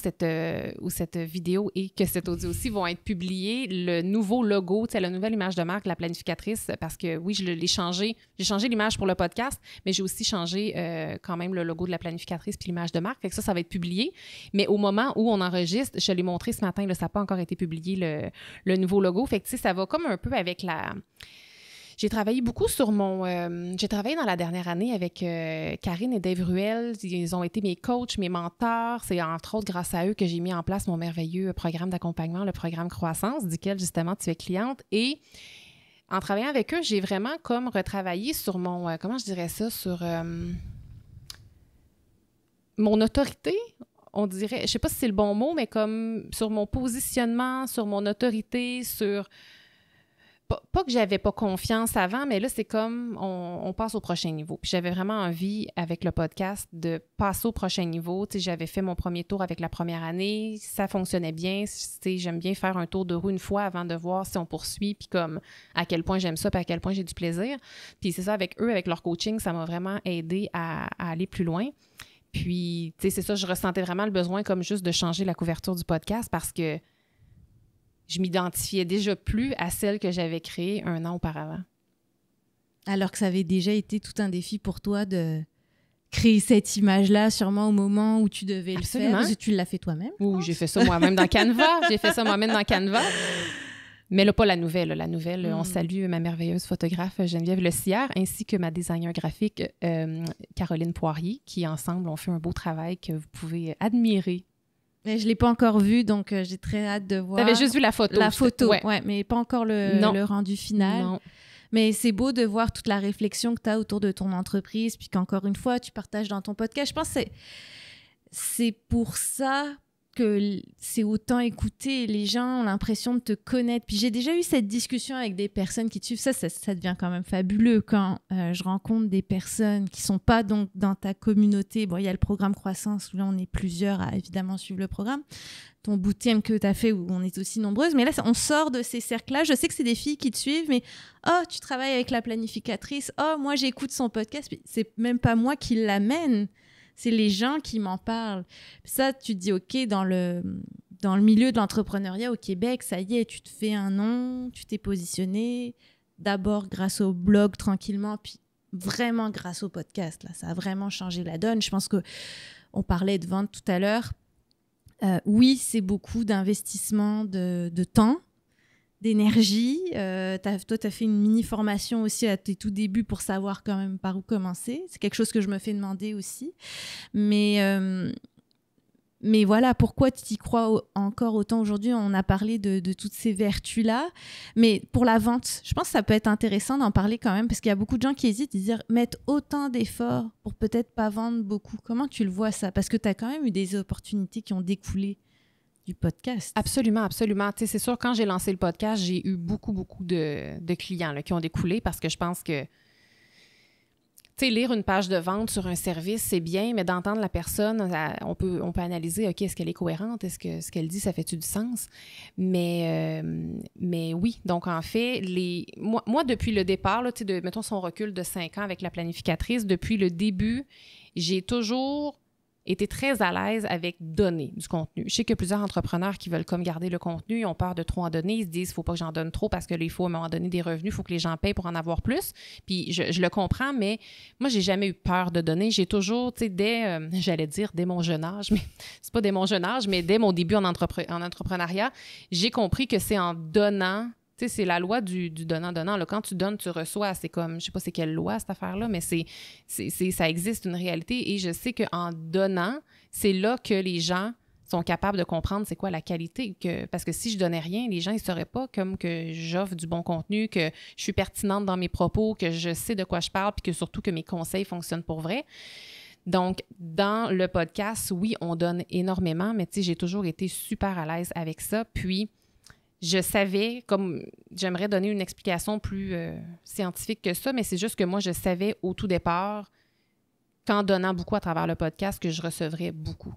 cette vidéo et que cet audio aussi vont être publiés, le nouveau logo, la nouvelle image de marque, la planificatrice, parce que oui, je l'ai changé. J'ai changé l'image pour le podcast, mais j'ai aussi changé quand même le logo de la planificatrice puis l'image de marque. Fait que ça va être publié. Mais au moment où on enregistre, je l'ai montré ce matin, là, ça n'a pas encore été publié, le nouveau logo. Fait que ça va comme un peu avec la... J'ai travaillé beaucoup sur j'ai travaillé dans la dernière année avec Karine et Dave Ruel. Ils ont été mes coachs, mes mentors. C'est entre autres grâce à eux que j'ai mis en place mon merveilleux programme d'accompagnement, le programme Croissance, duquel justement tu es cliente. Et en travaillant avec eux, j'ai vraiment comme retravaillé sur mon... comment je dirais ça? Sur mon autorité. On dirait, je sais pas si c'est le bon mot, mais comme sur mon positionnement, sur mon autorité, sur... pas que j'avais pas confiance avant, mais là, c'est comme on passe au prochain niveau. Puis j'avais vraiment envie, avec le podcast, de passer au prochain niveau. Tu sais, j'avais fait mon premier tour avec la première année. Ça fonctionnait bien. Tu sais, j'aime bien faire un tour de roue une fois avant de voir si on poursuit, puis comme à quel point j'aime ça, puis à quel point j'ai du plaisir. Puis c'est ça, avec eux, avec leur coaching, ça m'a vraiment aidé à aller plus loin. Puis, tu sais, c'est ça, je ressentais vraiment le besoin comme juste de changer la couverture du podcast parce que je m'identifiais déjà plus à celle que j'avais créée 1 an auparavant. Alors que ça avait déjà été tout un défi pour toi de créer cette image-là, sûrement au moment où tu devais Absolument. le faire. Parce que tu l'as fait toi-même. Oui, j'ai fait ça moi-même dans Canva. Mais là, pas la nouvelle. La nouvelle, on salue ma merveilleuse photographe Geneviève Le Sillard ainsi que ma designer graphique Caroline Poirier, qui ensemble ont fait un beau travail que vous pouvez admirer. Mais je ne l'ai pas encore vu, donc j'ai très hâte de voir. Tu avais juste vu la photo. La photo, ouais, mais pas encore le rendu final. Non. Mais c'est beau de voir toute la réflexion que tu as autour de ton entreprise, puis qu'encore une fois, tu partages dans ton podcast. Je pense que c'est pour ça que c'est autant écouté. Les gens ont l'impression de te connaître. Puis j'ai déjà eu cette discussion avec des personnes qui te suivent. Ça devient quand même fabuleux quand je rencontre des personnes qui ne sont pas donc dans ta communauté. Bon, il y a le programme Croissance, où là, on est plusieurs à évidemment suivre le programme. Ton bootcamp que tu as fait, où on est aussi nombreuses. Mais là, on sort de ces cercles-là. Je sais que c'est des filles qui te suivent, mais « Oh, tu travailles avec la planificatrice. Oh, moi, j'écoute son podcast. » C'est même pas moi qui l'amène. C'est les gens qui m'en parlent. Ça, tu te dis, OK, dans le milieu de l'entrepreneuriat au Québec, ça y est, tu te fais un nom, tu t'es positionné. D'abord grâce au blog, tranquillement, puis vraiment grâce au podcast. Là, ça a vraiment changé la donne. Je pense qu'on parlait de vente tout à l'heure. Oui, c'est beaucoup d'investissement de temps, d'énergie. Toi, tu as fait une mini-formation aussi à tes tout débuts pour savoir quand même par où commencer. C'est quelque chose que je me fais demander aussi. Mais voilà, pourquoi tu y crois encore autant aujourd'hui? On a parlé de toutes ces vertus-là. Mais pour la vente, je pense que ça peut être intéressant d'en parler quand même parce qu'il y a beaucoup de gens qui hésitent à dire mettre autant d'efforts pour peut-être pas vendre beaucoup. Comment tu le vois ça? Parce que tu as quand même eu des opportunités qui ont découlé du podcast. Absolument, absolument. Tu sais, c'est sûr, quand j'ai lancé le podcast, j'ai eu beaucoup de clients là, qui ont découlé parce que je pense que, tu sais, lire une page de vente sur un service, c'est bien, mais d'entendre la personne, on peut analyser, OK, est-ce qu'elle est cohérente? Est-ce que ce qu'elle dit, ça fait-tu du sens? Mais oui, donc en fait, moi depuis le départ, là, tu sais, mettons son recul de 5 ans avec la planificatrice, depuis le début, j'ai toujours été très à l'aise avec donner du contenu. Je sais qu'il y a plusieurs entrepreneurs qui veulent comme garder le contenu, ils ont peur de trop en donner, ils se disent « il ne faut pas que j'en donne trop parce qu'il faut à un moment donné des revenus, il faut que les gens payent pour en avoir plus ». Puis je le comprends, mais moi, j'ai jamais eu peur de donner. J'ai toujours, tu sais, dès mon jeune âge, mais c'est pas dès mon jeune âge, mais dès mon début en entrepreneuriat, j'ai compris que c'est en donnant. Tu sais, c'est la loi du donnant-donnant. Là. Quand tu donnes, tu reçois. C'est comme, je sais pas c'est quelle loi, cette affaire-là, mais ça existe, une réalité. Et je sais qu'en donnant, c'est là que les gens sont capables de comprendre c'est quoi la qualité. Parce que si je donnais rien, les gens, ils sauraient pas comme que j'offre du bon contenu, que je suis pertinente dans mes propos, que je sais de quoi je parle, puis que surtout que mes conseils fonctionnent pour vrai. Donc, dans le podcast, oui, on donne énormément, mais tu sais, j'ai toujours été super à l'aise avec ça. Puis, je savais, comme j'aimerais donner une explication plus scientifique que ça, mais c'est juste que moi, je savais au tout départ, qu'en donnant beaucoup à travers le podcast, que je recevrais beaucoup.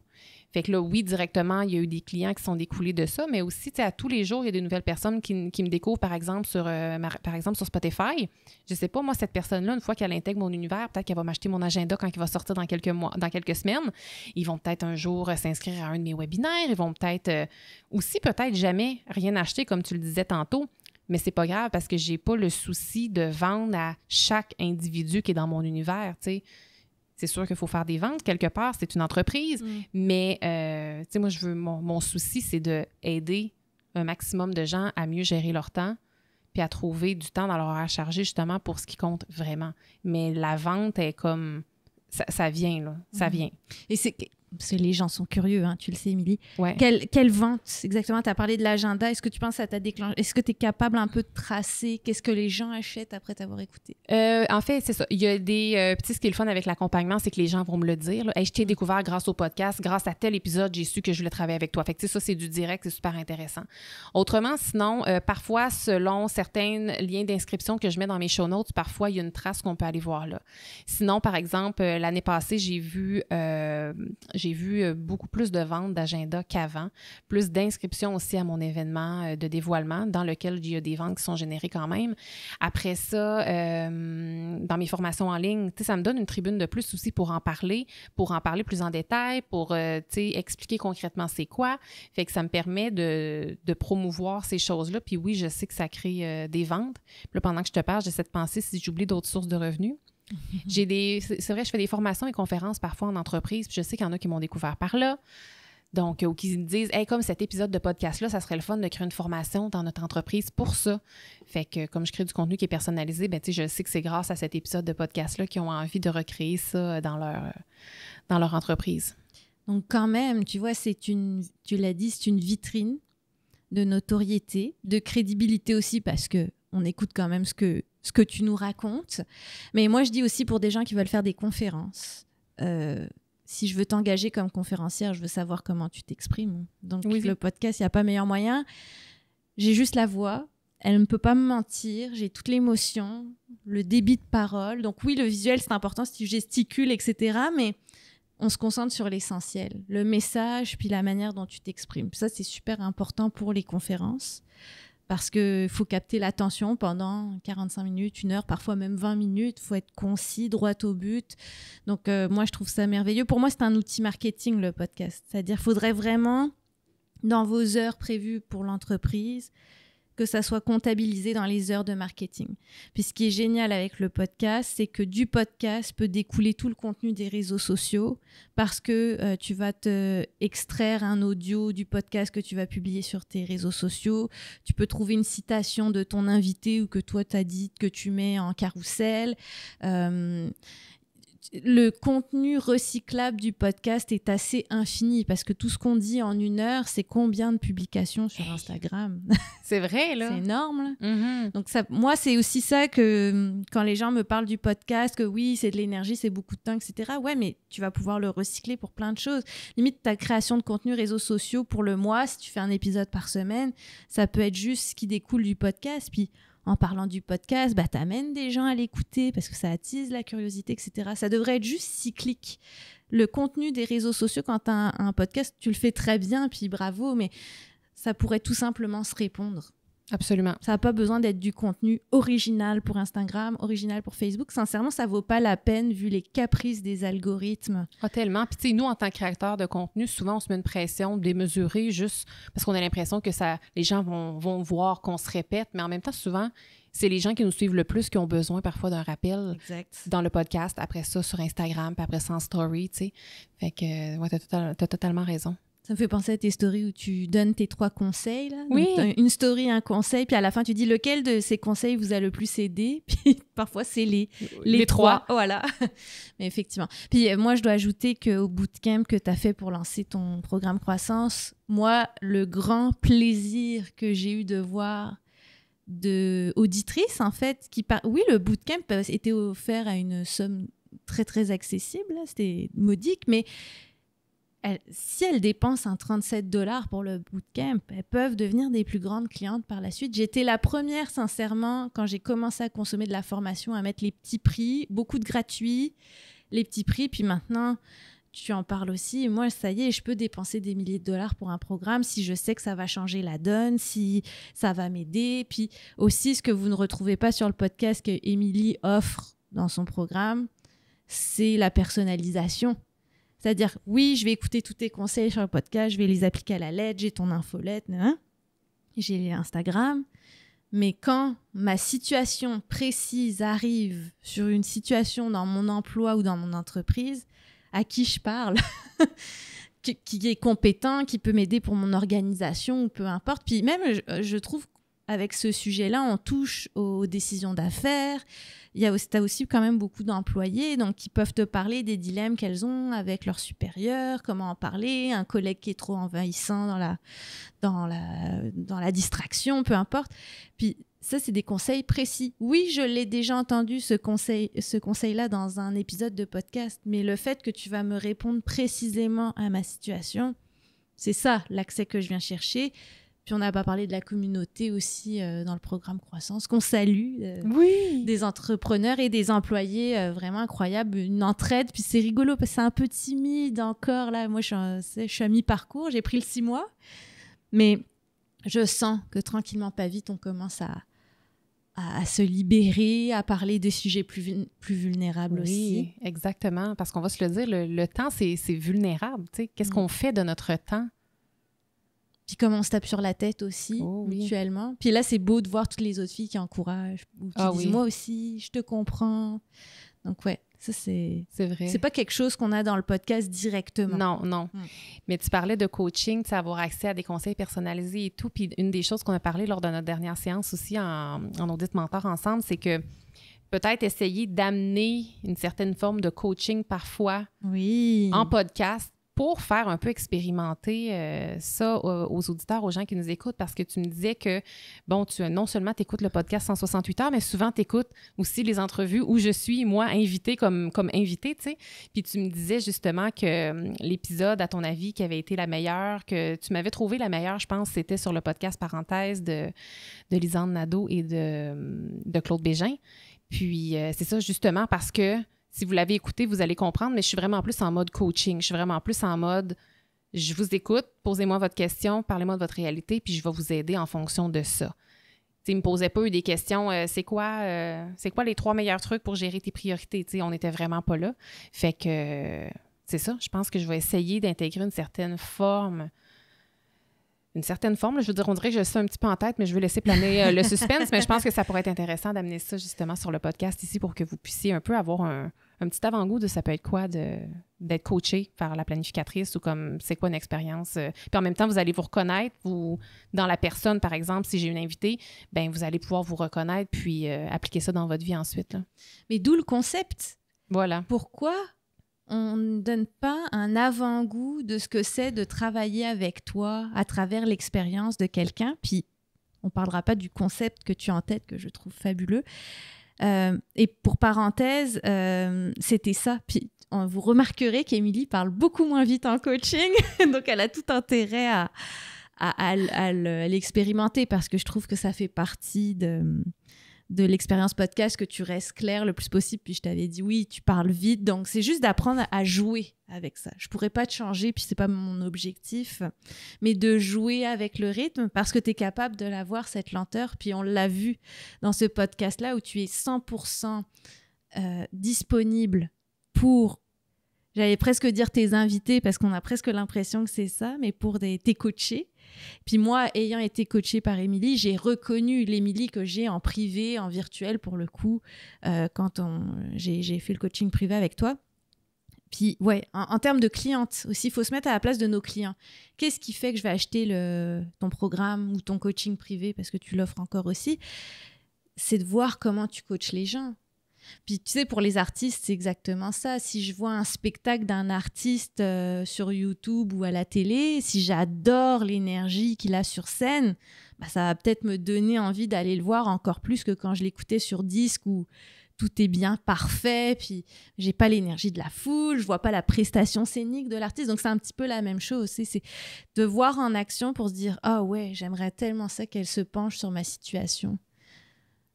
Fait que là, oui, directement, il y a eu des clients qui sont découlés de ça, mais aussi, tu sais, à tous les jours, il y a des nouvelles personnes qui me découvrent, par exemple, sur Spotify. Je sais pas, moi, cette personne-là, une fois qu'elle intègre mon univers, peut-être qu'elle va m'acheter mon agenda quand il va sortir dans quelques mois, dans quelques semaines. Ils vont peut-être un jour s'inscrire à un de mes webinaires. Ils vont peut-être jamais rien acheter, comme tu le disais tantôt. Mais c'est pas grave parce que j'ai pas le souci de vendre à chaque individu qui est dans mon univers, tu sais. C'est sûr qu'il faut faire des ventes. Quelque part, c'est une entreprise. Mais, tu sais, moi, mon souci, c'est d'aider un maximum de gens à mieux gérer leur temps puis à trouver du temps dans leur horaire chargé, justement, pour ce qui compte vraiment. Mais la vente est comme... Ça vient, là. Ça vient. Et parce que les gens sont curieux, hein, tu le sais, Émilie. Ouais. Quelle vente, exactement? Tu as parlé de l'agenda. Est-ce que tu penses que ça t'a déclenché? Est-ce que tu es capable un peu de tracer qu'est-ce que les gens achètent après t'avoir écouté? En fait, c'est ça. Il y a des ce qui est le fun avec l'accompagnement, c'est que les gens vont me le dire. Là. Hey, je t'ai découvert grâce au podcast, grâce à tel épisode, j'ai su que je voulais travailler avec toi. Fait que ça, c'est du direct, c'est super intéressant. Autrement, sinon, parfois, selon certains liens d'inscription que je mets dans mes show notes, parfois, il y a une trace qu'on peut aller voir là. Sinon, par exemple, l'année passée, j'ai vu beaucoup plus de ventes d'agenda qu'avant, plus d'inscriptions aussi à mon événement de dévoilement dans lequel il y a des ventes qui sont générées quand même. Après ça, dans mes formations en ligne, ça me donne une tribune de plus aussi pour en parler plus en détail, pour expliquer concrètement c'est quoi. Fait que ça me permet de promouvoir ces choses-là. Puis oui, je sais que ça crée des ventes. Puis là, pendant que je te parle, j'essaie de penser si j'oublie d'autres sources de revenus. C'est vrai, je fais des formations et conférences parfois en entreprise, puis je sais qu'il y en a qui m'ont découvert par là. Donc, ou qui me disent, hey, comme cet épisode de podcast-là, ça serait le fun de créer une formation dans notre entreprise pour ça. Fait que, comme je crée du contenu qui est personnalisé, ben, je sais que c'est grâce à cet épisode de podcast-là qu'ils ont envie de recréer ça dans leur entreprise. Donc, quand même, tu vois, tu l'as dit, c'est une vitrine de notoriété, de crédibilité aussi, parce qu'on écoute quand même ce que tu nous racontes. Mais moi, je dis aussi pour des gens qui veulent faire des conférences, si je veux t'engager comme conférencière, je veux savoir comment tu t'exprimes. Donc, oui. Le podcast, il n'y a pas meilleur moyen. J'ai juste la voix. Elle ne peut pas me mentir. J'ai toute l'émotion, le débit de parole. Donc, oui, le visuel, c'est important si tu gesticules, etc. Mais on se concentre sur l'essentiel. Le message, puis la manière dont tu t'exprimes. Ça, c'est super important pour les conférences. Parce qu'il faut capter l'attention pendant 45 minutes, 1 heure, parfois même 20 minutes. Il faut être concis, droit au but. Donc, moi, je trouve ça merveilleux. Pour moi, c'est un outil marketing, le podcast. C'est-à-dire qu'il faudrait vraiment, dans vos heures prévues pour l'entreprise, que ça soit comptabilisé dans les heures de marketing. Puis ce qui est génial avec le podcast, c'est que du podcast peut découler tout le contenu des réseaux sociaux parce que tu vas te extraire un audio du podcast que tu vas publier sur tes réseaux sociaux. Tu peux trouver une citation de ton invité ou que toi t'as dit que tu mets en carrousel. Le contenu recyclable du podcast est assez infini parce que tout ce qu'on dit en 1 heure, c'est combien de publications sur Instagram? C'est vrai, là. C'est énorme, là. Mm-hmm. Donc, moi, c'est aussi ça que quand les gens me parlent du podcast, que oui, c'est de l'énergie, c'est beaucoup de temps, etc. Ouais, mais tu vas pouvoir le recycler pour plein de choses. Limite, ta création de contenu réseaux sociaux pour le mois, si tu fais un épisode par semaine, ça peut être juste ce qui découle du podcast. Puis, en parlant du podcast, t'amènes des gens à l'écouter parce que ça attise la curiosité, etc. Ça devrait être juste cyclique. Le contenu des réseaux sociaux, quand tu as un podcast, tu le fais très bien, puis bravo, mais ça pourrait tout simplement se répondre. Absolument. Ça n'a pas besoin d'être du contenu original pour Instagram, original pour Facebook. Sincèrement, ça ne vaut pas la peine vu les caprices des algorithmes. Ah, tellement. Puis, tu sais, nous, en tant que créateurs de contenu, souvent, on se met une pression démesurée juste parce qu'on a l'impression que les gens vont voir qu'on se répète. Mais en même temps, souvent, c'est les gens qui nous suivent le plus qui ont besoin parfois d'un rappel. Exact. Dans le podcast, après ça, sur Instagram, puis après ça, en story, tu sais. Fait que, ouais, t'as totalement raison. Ça me fait penser à tes stories où tu donnes tes 3 conseils. Là. Oui. Donc, une story, un conseil, puis à la fin, tu dis lequel de ces conseils vous a le plus aidé. Puis parfois, c'est les 3. Voilà. Mais effectivement. Puis moi, je dois ajouter qu'au bootcamp que tu as fait pour lancer ton programme Croissance, moi, le grand plaisir que j'ai eu de voir d'auditrices, en fait, oui, le bootcamp était offert à une somme très, très accessible. Là. C'était modique, mais si elles dépensent un 37 $ pour le bootcamp, elles peuvent devenir des plus grandes clientes par la suite. J'étais la première, sincèrement, quand j'ai commencé à consommer de la formation, à mettre les petits prix, beaucoup de gratuits, les petits prix. Puis maintenant, tu en parles aussi. Moi, ça y est, je peux dépenser des milliers de dollars pour un programme si je sais que ça va changer la donne, si ça va m'aider. Puis aussi, ce que vous ne retrouvez pas sur le podcast que Émilie offre dans son programme, c'est la personnalisation. C'est-à-dire, oui, je vais écouter tous tes conseils sur le podcast, je vais les appliquer à la lettre, j'ai ton infolette, j'ai Instagram. Mais quand ma situation précise arrive sur une situation dans mon emploi ou dans mon entreprise, à qui je parle, qui est compétent, qui peut m'aider pour mon organisation ou peu importe. Puis même, je trouve avec ce sujet-là, on touche aux décisions d'affaires. T'as aussi quand même beaucoup d'employés donc qui peuvent te parler des dilemmes qu'elles ont avec leurs supérieurs, comment en parler, un collègue qui est trop envahissant dans la distraction, peu importe. Puis ça, c'est des conseils précis. Oui, je l'ai déjà entendu, ce conseil-là, dans un épisode de podcast, mais le fait que tu vas me répondre précisément à ma situation, c'est ça l'accès que je viens chercher. Puis on n'a pas parlé de la communauté aussi dans le programme Croissance, qu'on salue, Oui! des entrepreneurs et des employés vraiment incroyables, une entraide. Puis c'est rigolo parce que c'est un peu timide encore. Là, moi, je suis à mi-parcours, j'ai pris le 6 mois. Mais je sens que tranquillement, pas vite, on commence à se libérer, à parler de sujets plus vulnérables aussi. Oui, exactement. Parce qu'on va se le dire, le temps, c'est vulnérable. Tu sais. Qu'est-ce qu'on fait de notre temps? Puis comme on se tape sur la tête aussi, mutuellement. Puis là, c'est beau de voir toutes les autres filles qui encouragent, ou qui disent « Moi aussi, je te comprends ». Donc ouais, ça c'est vrai. C'est pas quelque chose qu'on a dans le podcast directement. Non. Mais tu parlais de coaching, tu sais, avoir accès à des conseils personnalisés et tout. Puis une des choses qu'on a parlé lors de notre dernière séance aussi en audit mentor ensemble, c'est que peut-être essayer d'amener une certaine forme de coaching parfois en podcast pour faire un peu expérimenter ça aux auditeurs, aux gens qui nous écoutent, parce que tu me disais que, bon, non seulement tu écoutes le podcast 168 heures, mais souvent tu écoutes aussi les entrevues où je suis, moi, invitée comme invitée, tu sais. Puis tu me disais justement que l'épisode, à ton avis, qui avait été la meilleure, que tu m'avais trouvé la meilleure, je pense, c'était sur le podcast Parenthèse de Lisanne Nadeau et de Claude Bégin. Puis c'est ça, justement, parce que si vous l'avez écouté, vous allez comprendre, mais je suis vraiment plus en mode coaching. Je suis vraiment plus en mode, je vous écoute, posez-moi votre question, parlez-moi de votre réalité, puis je vais vous aider en fonction de ça. Ils ne me posaient pas des questions, c'est quoi les 3 meilleurs trucs pour gérer tes priorités? T'sais, on n'était vraiment pas là. Fait que c'est ça, je pense que je vais essayer d'intégrer une certaine forme. Je veux dire, on dirait que je suis un petit peu en tête, mais je veux laisser planer le suspense, mais je pense que ça pourrait être intéressant d'amener ça justement sur le podcast ici pour que vous puissiez un peu avoir un petit avant-goût de ça peut être quoi d'être coaché par la planificatrice ou comme c'est quoi une expérience. Puis en même temps, vous allez vous reconnaître, dans la personne, par exemple, si j'ai une invitée, bien, vous allez pouvoir vous reconnaître puis appliquer ça dans votre vie ensuite. Là. Mais d'où le concept. Voilà. Pourquoi on ne donne pas un avant-goût de ce que c'est de travailler avec toi à travers l'expérience de quelqu'un? Puis, on ne parlera pas du concept que tu as en tête, que je trouve fabuleux. Et pour parenthèse, c'était ça. Puis, vous remarquerez qu'Émilie parle beaucoup moins vite en coaching. Donc, elle a tout intérêt à l'expérimenter parce que je trouve que ça fait partie de l'expérience podcast, que tu restes clair le plus possible. Puis je t'avais dit, oui, tu parles vite. Donc, c'est juste d'apprendre à jouer avec ça. Je pourrais pas te changer, puis c'est pas mon objectif, mais de jouer avec le rythme parce que tu es capable de l'avoir, cette lenteur. Puis on l'a vu dans ce podcast-là où tu es 100% disponible pour, j'allais presque dire tes invités parce qu'on a presque l'impression que c'est ça, mais pour tes coachés. Puis moi, ayant été coachée par Émilie, j'ai reconnu l'Émilie que j'ai en privé, en virtuel pour le coup, quand j'ai fait le coaching privé avec toi. Puis ouais, en termes de cliente aussi, il faut se mettre à la place de nos clients. Qu'est-ce qui fait que je vais acheter ton programme ou ton coaching privé, parce que tu l'offres encore aussi? C'est de voir comment tu coaches les gens. Puis tu sais, pour les artistes, c'est exactement ça. Si je vois un spectacle d'un artiste sur YouTube ou à la télé, si j'adore l'énergie qu'il a sur scène, bah, ça va peut-être me donner envie d'aller le voir encore plus que quand je l'écoutais sur disque où tout est bien parfait, puis j'ai pas l'énergie de la foule, je vois pas la prestation scénique de l'artiste. Donc c'est un petit peu la même chose. C'est de voir en action pour se dire « Ah ouais, j'aimerais tellement ça qu'elle se penche sur ma situation ».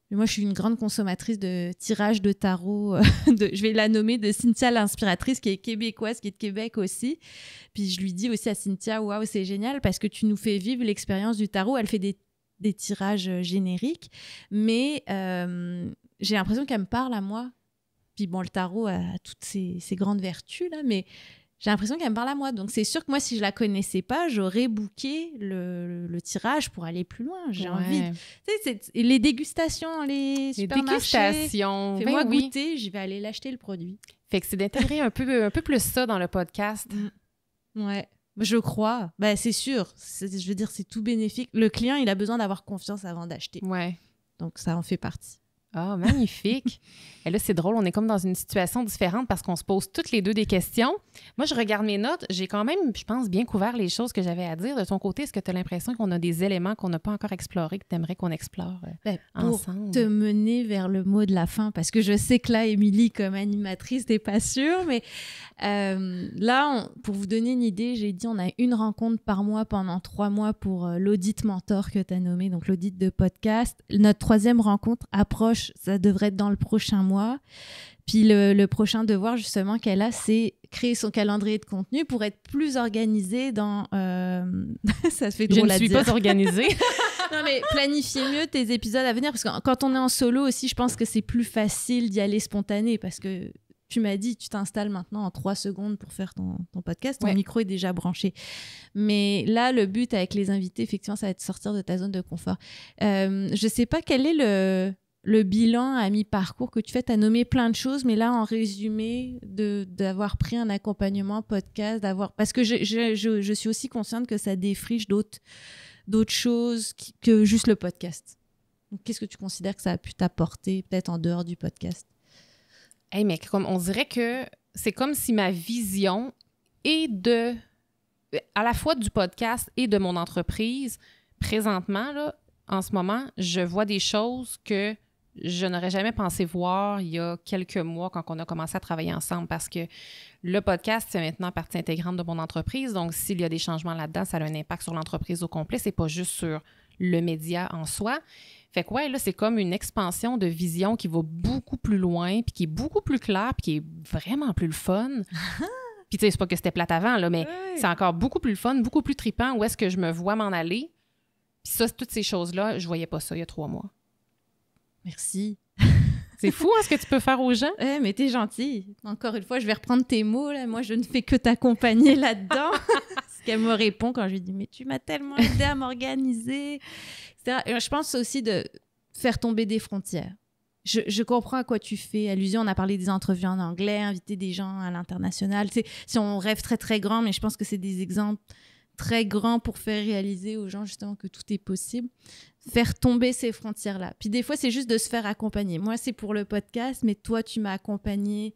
Moi, je suis une grande consommatrice de tirages de tarot, je vais la nommer, de Cynthia l'inspiratrice, qui est québécoise, qui est de Québec aussi. Puis je lui dis aussi à Cynthia, waouh, c'est génial parce que tu nous fais vivre l'expérience du tarot. Elle fait des tirages génériques, mais j'ai l'impression qu'elle me parle à moi. Puis bon, le tarot a toutes ces grandes vertus, là, mais j'ai l'impression qu'elle me parle à moi. Donc, c'est sûr que moi, si je la connaissais pas, j'aurais booké le tirage pour aller plus loin. J'ai envie. Tu sais, les dégustations, les supermarchés. Les dégustations. Fais-moi goûter, j'y vais aller l'acheter, le produit. Fait que c'est d'intégrer un peu plus ça dans le podcast. Ouais. Je crois. C'est sûr. Je veux dire, c'est tout bénéfique. Le client, il a besoin d'avoir confiance avant d'acheter. Ouais. Donc, ça en fait partie. Ah, magnifique. Et là, c'est drôle, on est comme dans une situation différente parce qu'on se pose toutes les deux des questions. Moi, je regarde mes notes. J'ai quand même, je pense, bien couvert les choses que j'avais à dire. De ton côté, est-ce que tu as l'impression qu'on a des éléments qu'on n'a pas encore explorés, que tu aimerais qu'on explore ensemble? Pour te mener vers le mot de la fin, parce que je sais que là, Émilie, comme animatrice, t'es pas sûre, mais là, pour vous donner une idée, j'ai dit on a une rencontre par mois pendant 3 mois pour l'audit mentor que tu as nommé, donc l'audit de podcast. Notre 3e rencontre approche, ça devrait être dans le prochain mois. Puis le prochain devoir, justement, qu'elle a, c'est créer son calendrier de contenu pour être plus organisée dans... ça se fait drôle à dire. Je ne suis pas organisée. Non, mais planifier mieux tes épisodes à venir, parce que quand on est en solo aussi, je pense que c'est plus facile d'y aller spontané, parce que tu m'as dit, tu t'installes maintenant en 3 secondes pour faire ton podcast, ton micro est déjà branché. Mais là, le but avec les invités, effectivement, ça va être de sortir de ta zone de confort. Je ne sais pas quel est le bilan à mi-parcours que tu fais. Tu as nommé plein de choses, mais là, en résumé, d'avoir pris un accompagnement podcast, parce que je suis aussi consciente que ça défriche d'autres choses que juste le podcast. Donc, qu'est-ce que tu considères que ça a pu t'apporter, peut-être en dehors du podcast? Hey, mais on dirait que c'est comme si ma vision est à la fois du podcast et de mon entreprise, présentement, là, en ce moment, je vois des choses que je n'aurais jamais pensé voir il y a quelques mois quand on a commencé à travailler ensemble, parce que le podcast, c'est maintenant partie intégrante de mon entreprise. Donc, s'il y a des changements là-dedans, ça a un impact sur l'entreprise au complet. C'est pas juste sur le média en soi. Fait que là, c'est comme une expansion de vision qui va beaucoup plus loin, puis qui est beaucoup plus claire, puis qui est vraiment plus le fun. Puis tu sais, c'est pas que c'était plate avant, là, mais c'est encore beaucoup plus le fun, beaucoup plus trippant. Où est-ce que je me vois m'en aller? Puis ça, toutes ces choses-là, je voyais pas ça il y a 3 mois. Merci. C'est fou, hein, ce que tu peux faire aux gens. Mais t'es gentille. Encore une fois, je vais reprendre tes mots. Là. Moi, je ne fais que t'accompagner là-dedans. Ce qu'elle me répond quand je lui dis « Mais tu m'as tellement aidé à m'organiser. » Et je pense aussi de faire tomber des frontières. Je comprends à quoi tu fais allusion. On a parlé des entrevues en anglais, inviter des gens à l'international. Si on rêve très, très grand, mais je pense que c'est des exemples très grands pour faire réaliser aux gens justement que tout est possible. Faire tomber ces frontières-là. Puis des fois, c'est juste de se faire accompagner. Moi, c'est pour le podcast, mais toi, tu m'as accompagné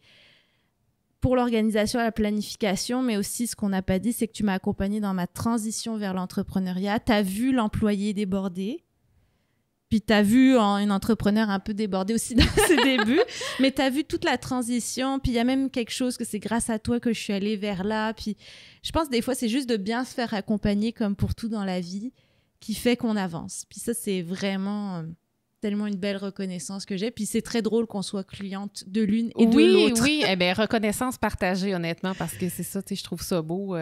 pour l'organisation, la planification, mais aussi, ce qu'on n'a pas dit, c'est que tu m'as accompagné dans ma transition vers l'entrepreneuriat. Tu as vu l'employé débordé, puis tu as vu un entrepreneur un peu débordé aussi dans ses débuts, mais tu as vu toute la transition, puis il y a même quelque chose que c'est grâce à toi que je suis allée vers là. Puis je pense que des fois, c'est juste de bien se faire accompagner, comme pour tout dans la vie, qui fait qu'on avance. Puis ça, c'est vraiment tellement une belle reconnaissance que j'ai. Puis c'est très drôle qu'on soit cliente de l'une et de l'autre. Oui, eh bien, reconnaissance partagée, honnêtement, parce que c'est ça, tu sais, je trouve ça beau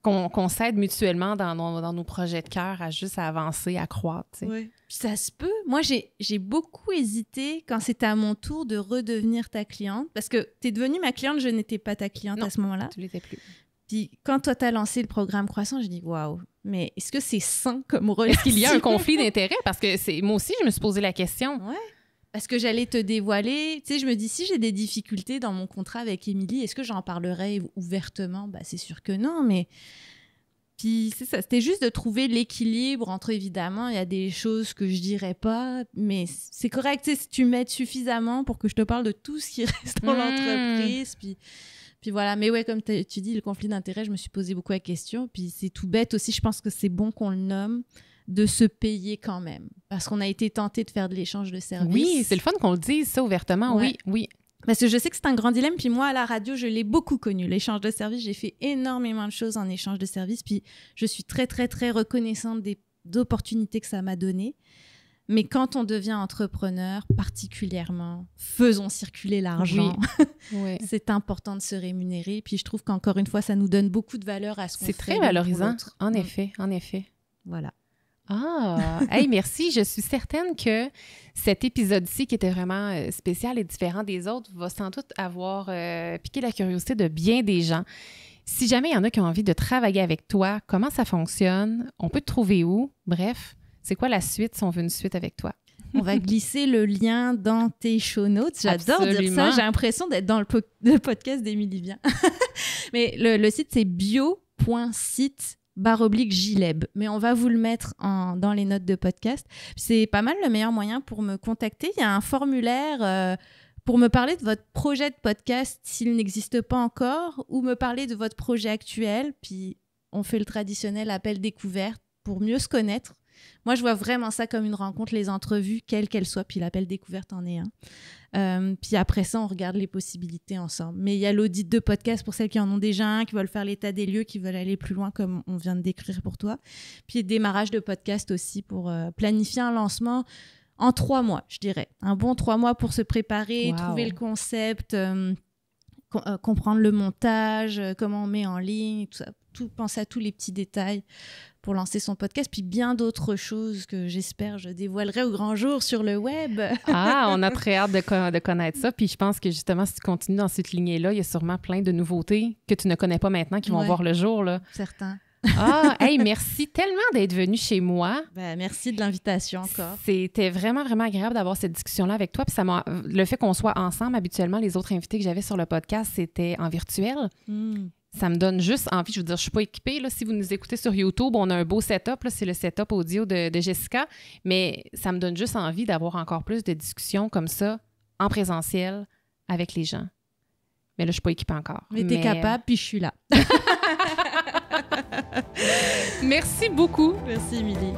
qu'on s'aide mutuellement dans nos projets de cœur à juste avancer, à croître. Tu sais. Oui. Puis ça se peut. Moi, j'ai beaucoup hésité quand c'était à mon tour de redevenir ta cliente, parce que tu es devenue ma cliente, je n'étais pas ta cliente à ce moment-là. Tu l'étais plus. Puis quand toi, tu as lancé le programme Croissant, j'ai dit « Waouh, mais est-ce que c'est sain comme relation? » Est-ce qu'il y a un conflit d'intérêts? Parce que moi aussi, je me suis posé la question. Ouais. Parce que j'allais te dévoiler. Tu sais, je me dis, si j'ai des difficultés dans mon contrat avec Émilie, est-ce que j'en parlerai ouvertement? C'est sûr que non, mais... Puis c'est ça, c'était juste de trouver l'équilibre entre, évidemment, il y a des choses que je dirais pas, mais c'est correct, tu sais, si tu m'aides suffisamment pour que je te parle de tout ce qui reste dans l'entreprise, puis voilà. Mais ouais, comme tu dis, le conflit d'intérêts, je me suis posé beaucoup la question, puis c'est tout bête aussi, je pense que c'est bon qu'on le nomme, de se payer quand même, parce qu'on a été tenté de faire de l'échange de services. Oui, c'est le fun qu'on le dise, ça, ouvertement, ouais. Oui. Parce que je sais que c'est un grand dilemme, puis moi, à la radio, je l'ai beaucoup connu, l'échange de services. J'ai fait énormément de choses en échange de services, puis je suis très, très, très reconnaissante des opportunités que ça m'a données. Mais quand on devient entrepreneur, particulièrement, faisons circuler l'argent. Oui. C'est important de se rémunérer, puis je trouve qu'encore une fois, ça nous donne beaucoup de valeur à ce qu'on fait. C'est très valorisant, en effet. Voilà. Ah, hey, merci. Je suis certaine que cet épisode-ci, qui était vraiment spécial et différent des autres, va sans doute avoir piqué la curiosité de bien des gens. Si jamais il y en a qui ont envie de travailler avec toi, comment ça fonctionne? On peut te trouver où? Bref, c'est quoi la suite si on veut une suite avec toi? On va glisser le lien dans tes show notes. J'adore dire ça. J'ai l'impression d'être dans le podcast d'Émilie Bien. Mais le site, c'est bio emily.site/Gileb. Mais on va vous le mettre dans les notes de podcast. C'est pas mal le meilleur moyen pour me contacter. Il y a un formulaire pour me parler de votre projet de podcast s'il n'existe pas encore ou me parler de votre projet actuel. Puis on fait le traditionnel appel découverte pour mieux se connaître. Moi, je vois vraiment ça comme une rencontre, les entrevues, quelles qu'elles soient. Puis l'appel découverte en est un. Puis après ça, on regarde les possibilités ensemble. Mais il y a l'audit de podcast pour celles qui en ont déjà un, qui veulent faire l'état des lieux, qui veulent aller plus loin comme on vient de décrire pour toi. Puis le démarrage de podcast aussi pour planifier un lancement en 3 mois, je dirais. Un bon 3 mois pour se préparer, Wow. trouver le concept, comprendre le montage, comment on met en ligne, tout ça. Penser à tous les petits détails pour lancer son podcast, puis bien d'autres choses que j'espère je dévoilerai au grand jour sur le web. Ah, on a très hâte de connaître ça. Puis je pense que justement, si tu continues dans cette lignée-là, il y a sûrement plein de nouveautés que tu ne connais pas maintenant qui vont voir le jour, là. Certains. Ah, hey, merci tellement d'être venu chez moi. Ben, merci de l'invitation encore. C'était vraiment, vraiment agréable d'avoir cette discussion-là avec toi. Puis le fait qu'on soit ensemble, habituellement, les autres invités que j'avais sur le podcast, c'était en virtuel. Ça me donne juste envie. Je veux dire, je ne suis pas équipée. Là, si vous nous écoutez sur YouTube, on a un beau setup. Là, c'est le setup audio de Jessica. Mais ça me donne juste envie d'avoir encore plus de discussions comme ça en présentiel avec les gens. Mais là, je ne suis pas équipée encore. Mais tu es capable, puis je suis là. Merci beaucoup. Merci, Émilie.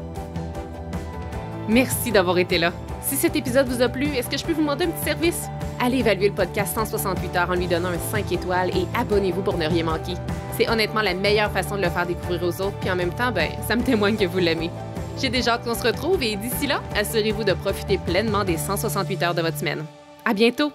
Merci d'avoir été là. Si cet épisode vous a plu, est-ce que je peux vous demander un petit service? Allez évaluer le podcast 168 heures en lui donnant un 5 étoiles et abonnez-vous pour ne rien manquer. C'est honnêtement la meilleure façon de le faire découvrir aux autres, puis en même temps, ça me témoigne que vous l'aimez. J'ai déjà hâte qu'on se retrouve et d'ici là, assurez-vous de profiter pleinement des 168 heures de votre semaine. À bientôt!